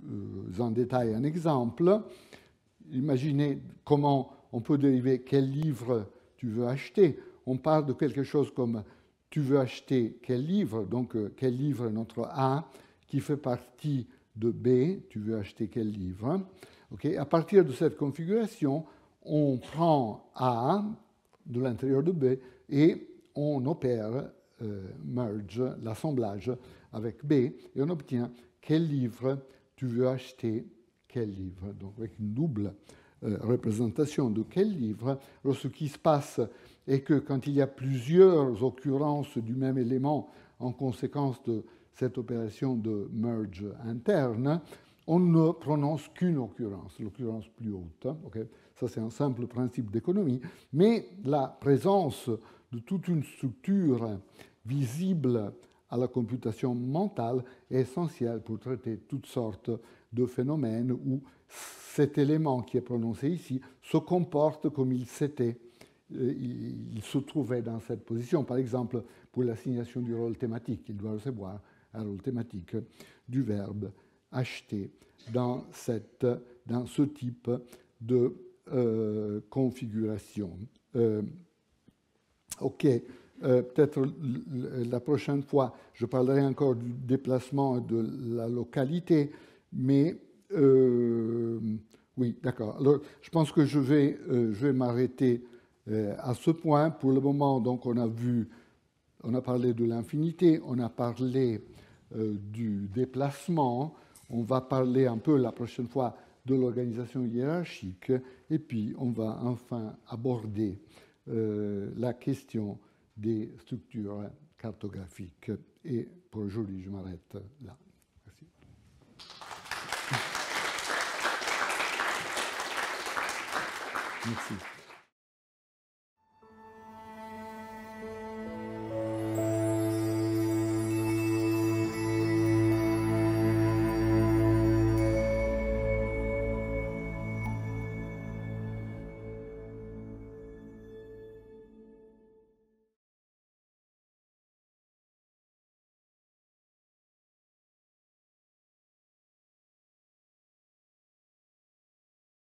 en détail un exemple. Imaginez comment on peut dériver quel livre tu veux acheter. On parle de quelque chose comme tu veux acheter quel livre, donc quel livre est notre A qui fait partie de B, tu veux acheter quel livre. Okay. À partir de cette configuration, on prend A de l'intérieur de B et on opère merge, l'assemblage avec B, et on obtient quel livre tu veux acheter, quel livre. Donc avec une double représentation de quel livre. Alors, ce qui se passe est que quand il y a plusieurs occurrences du même élément en conséquence de cette opération de merge interne, on ne prononce qu'une occurrence, l'occurrence plus haute. Okay? Ça, c'est un simple principe d'économie. Mais la présence de toute une structure visible à la computation mentale est essentielle pour traiter toutes sortes de phénomènes où cet élément qui est prononcé ici se comporte comme il se trouvait dans cette position. Par exemple, pour l'assignation du rôle thématique, il doit recevoir un rôle thématique du verbe acheter dans ce type de configuration. OK. Peut-être la prochaine fois, je parlerai encore du déplacement et de la localité, mais oui, d'accord. Alors, je pense que je vais m'arrêter à ce point. Pour le moment, donc, on a parlé de l'infinité, on a parlé du déplacement, on va parler un peu la prochaine fois de l'organisation hiérarchique, et puis on va enfin aborder la question des structures cartographiques. Et pour aujourd'hui, je m'arrête là. Merci. Merci.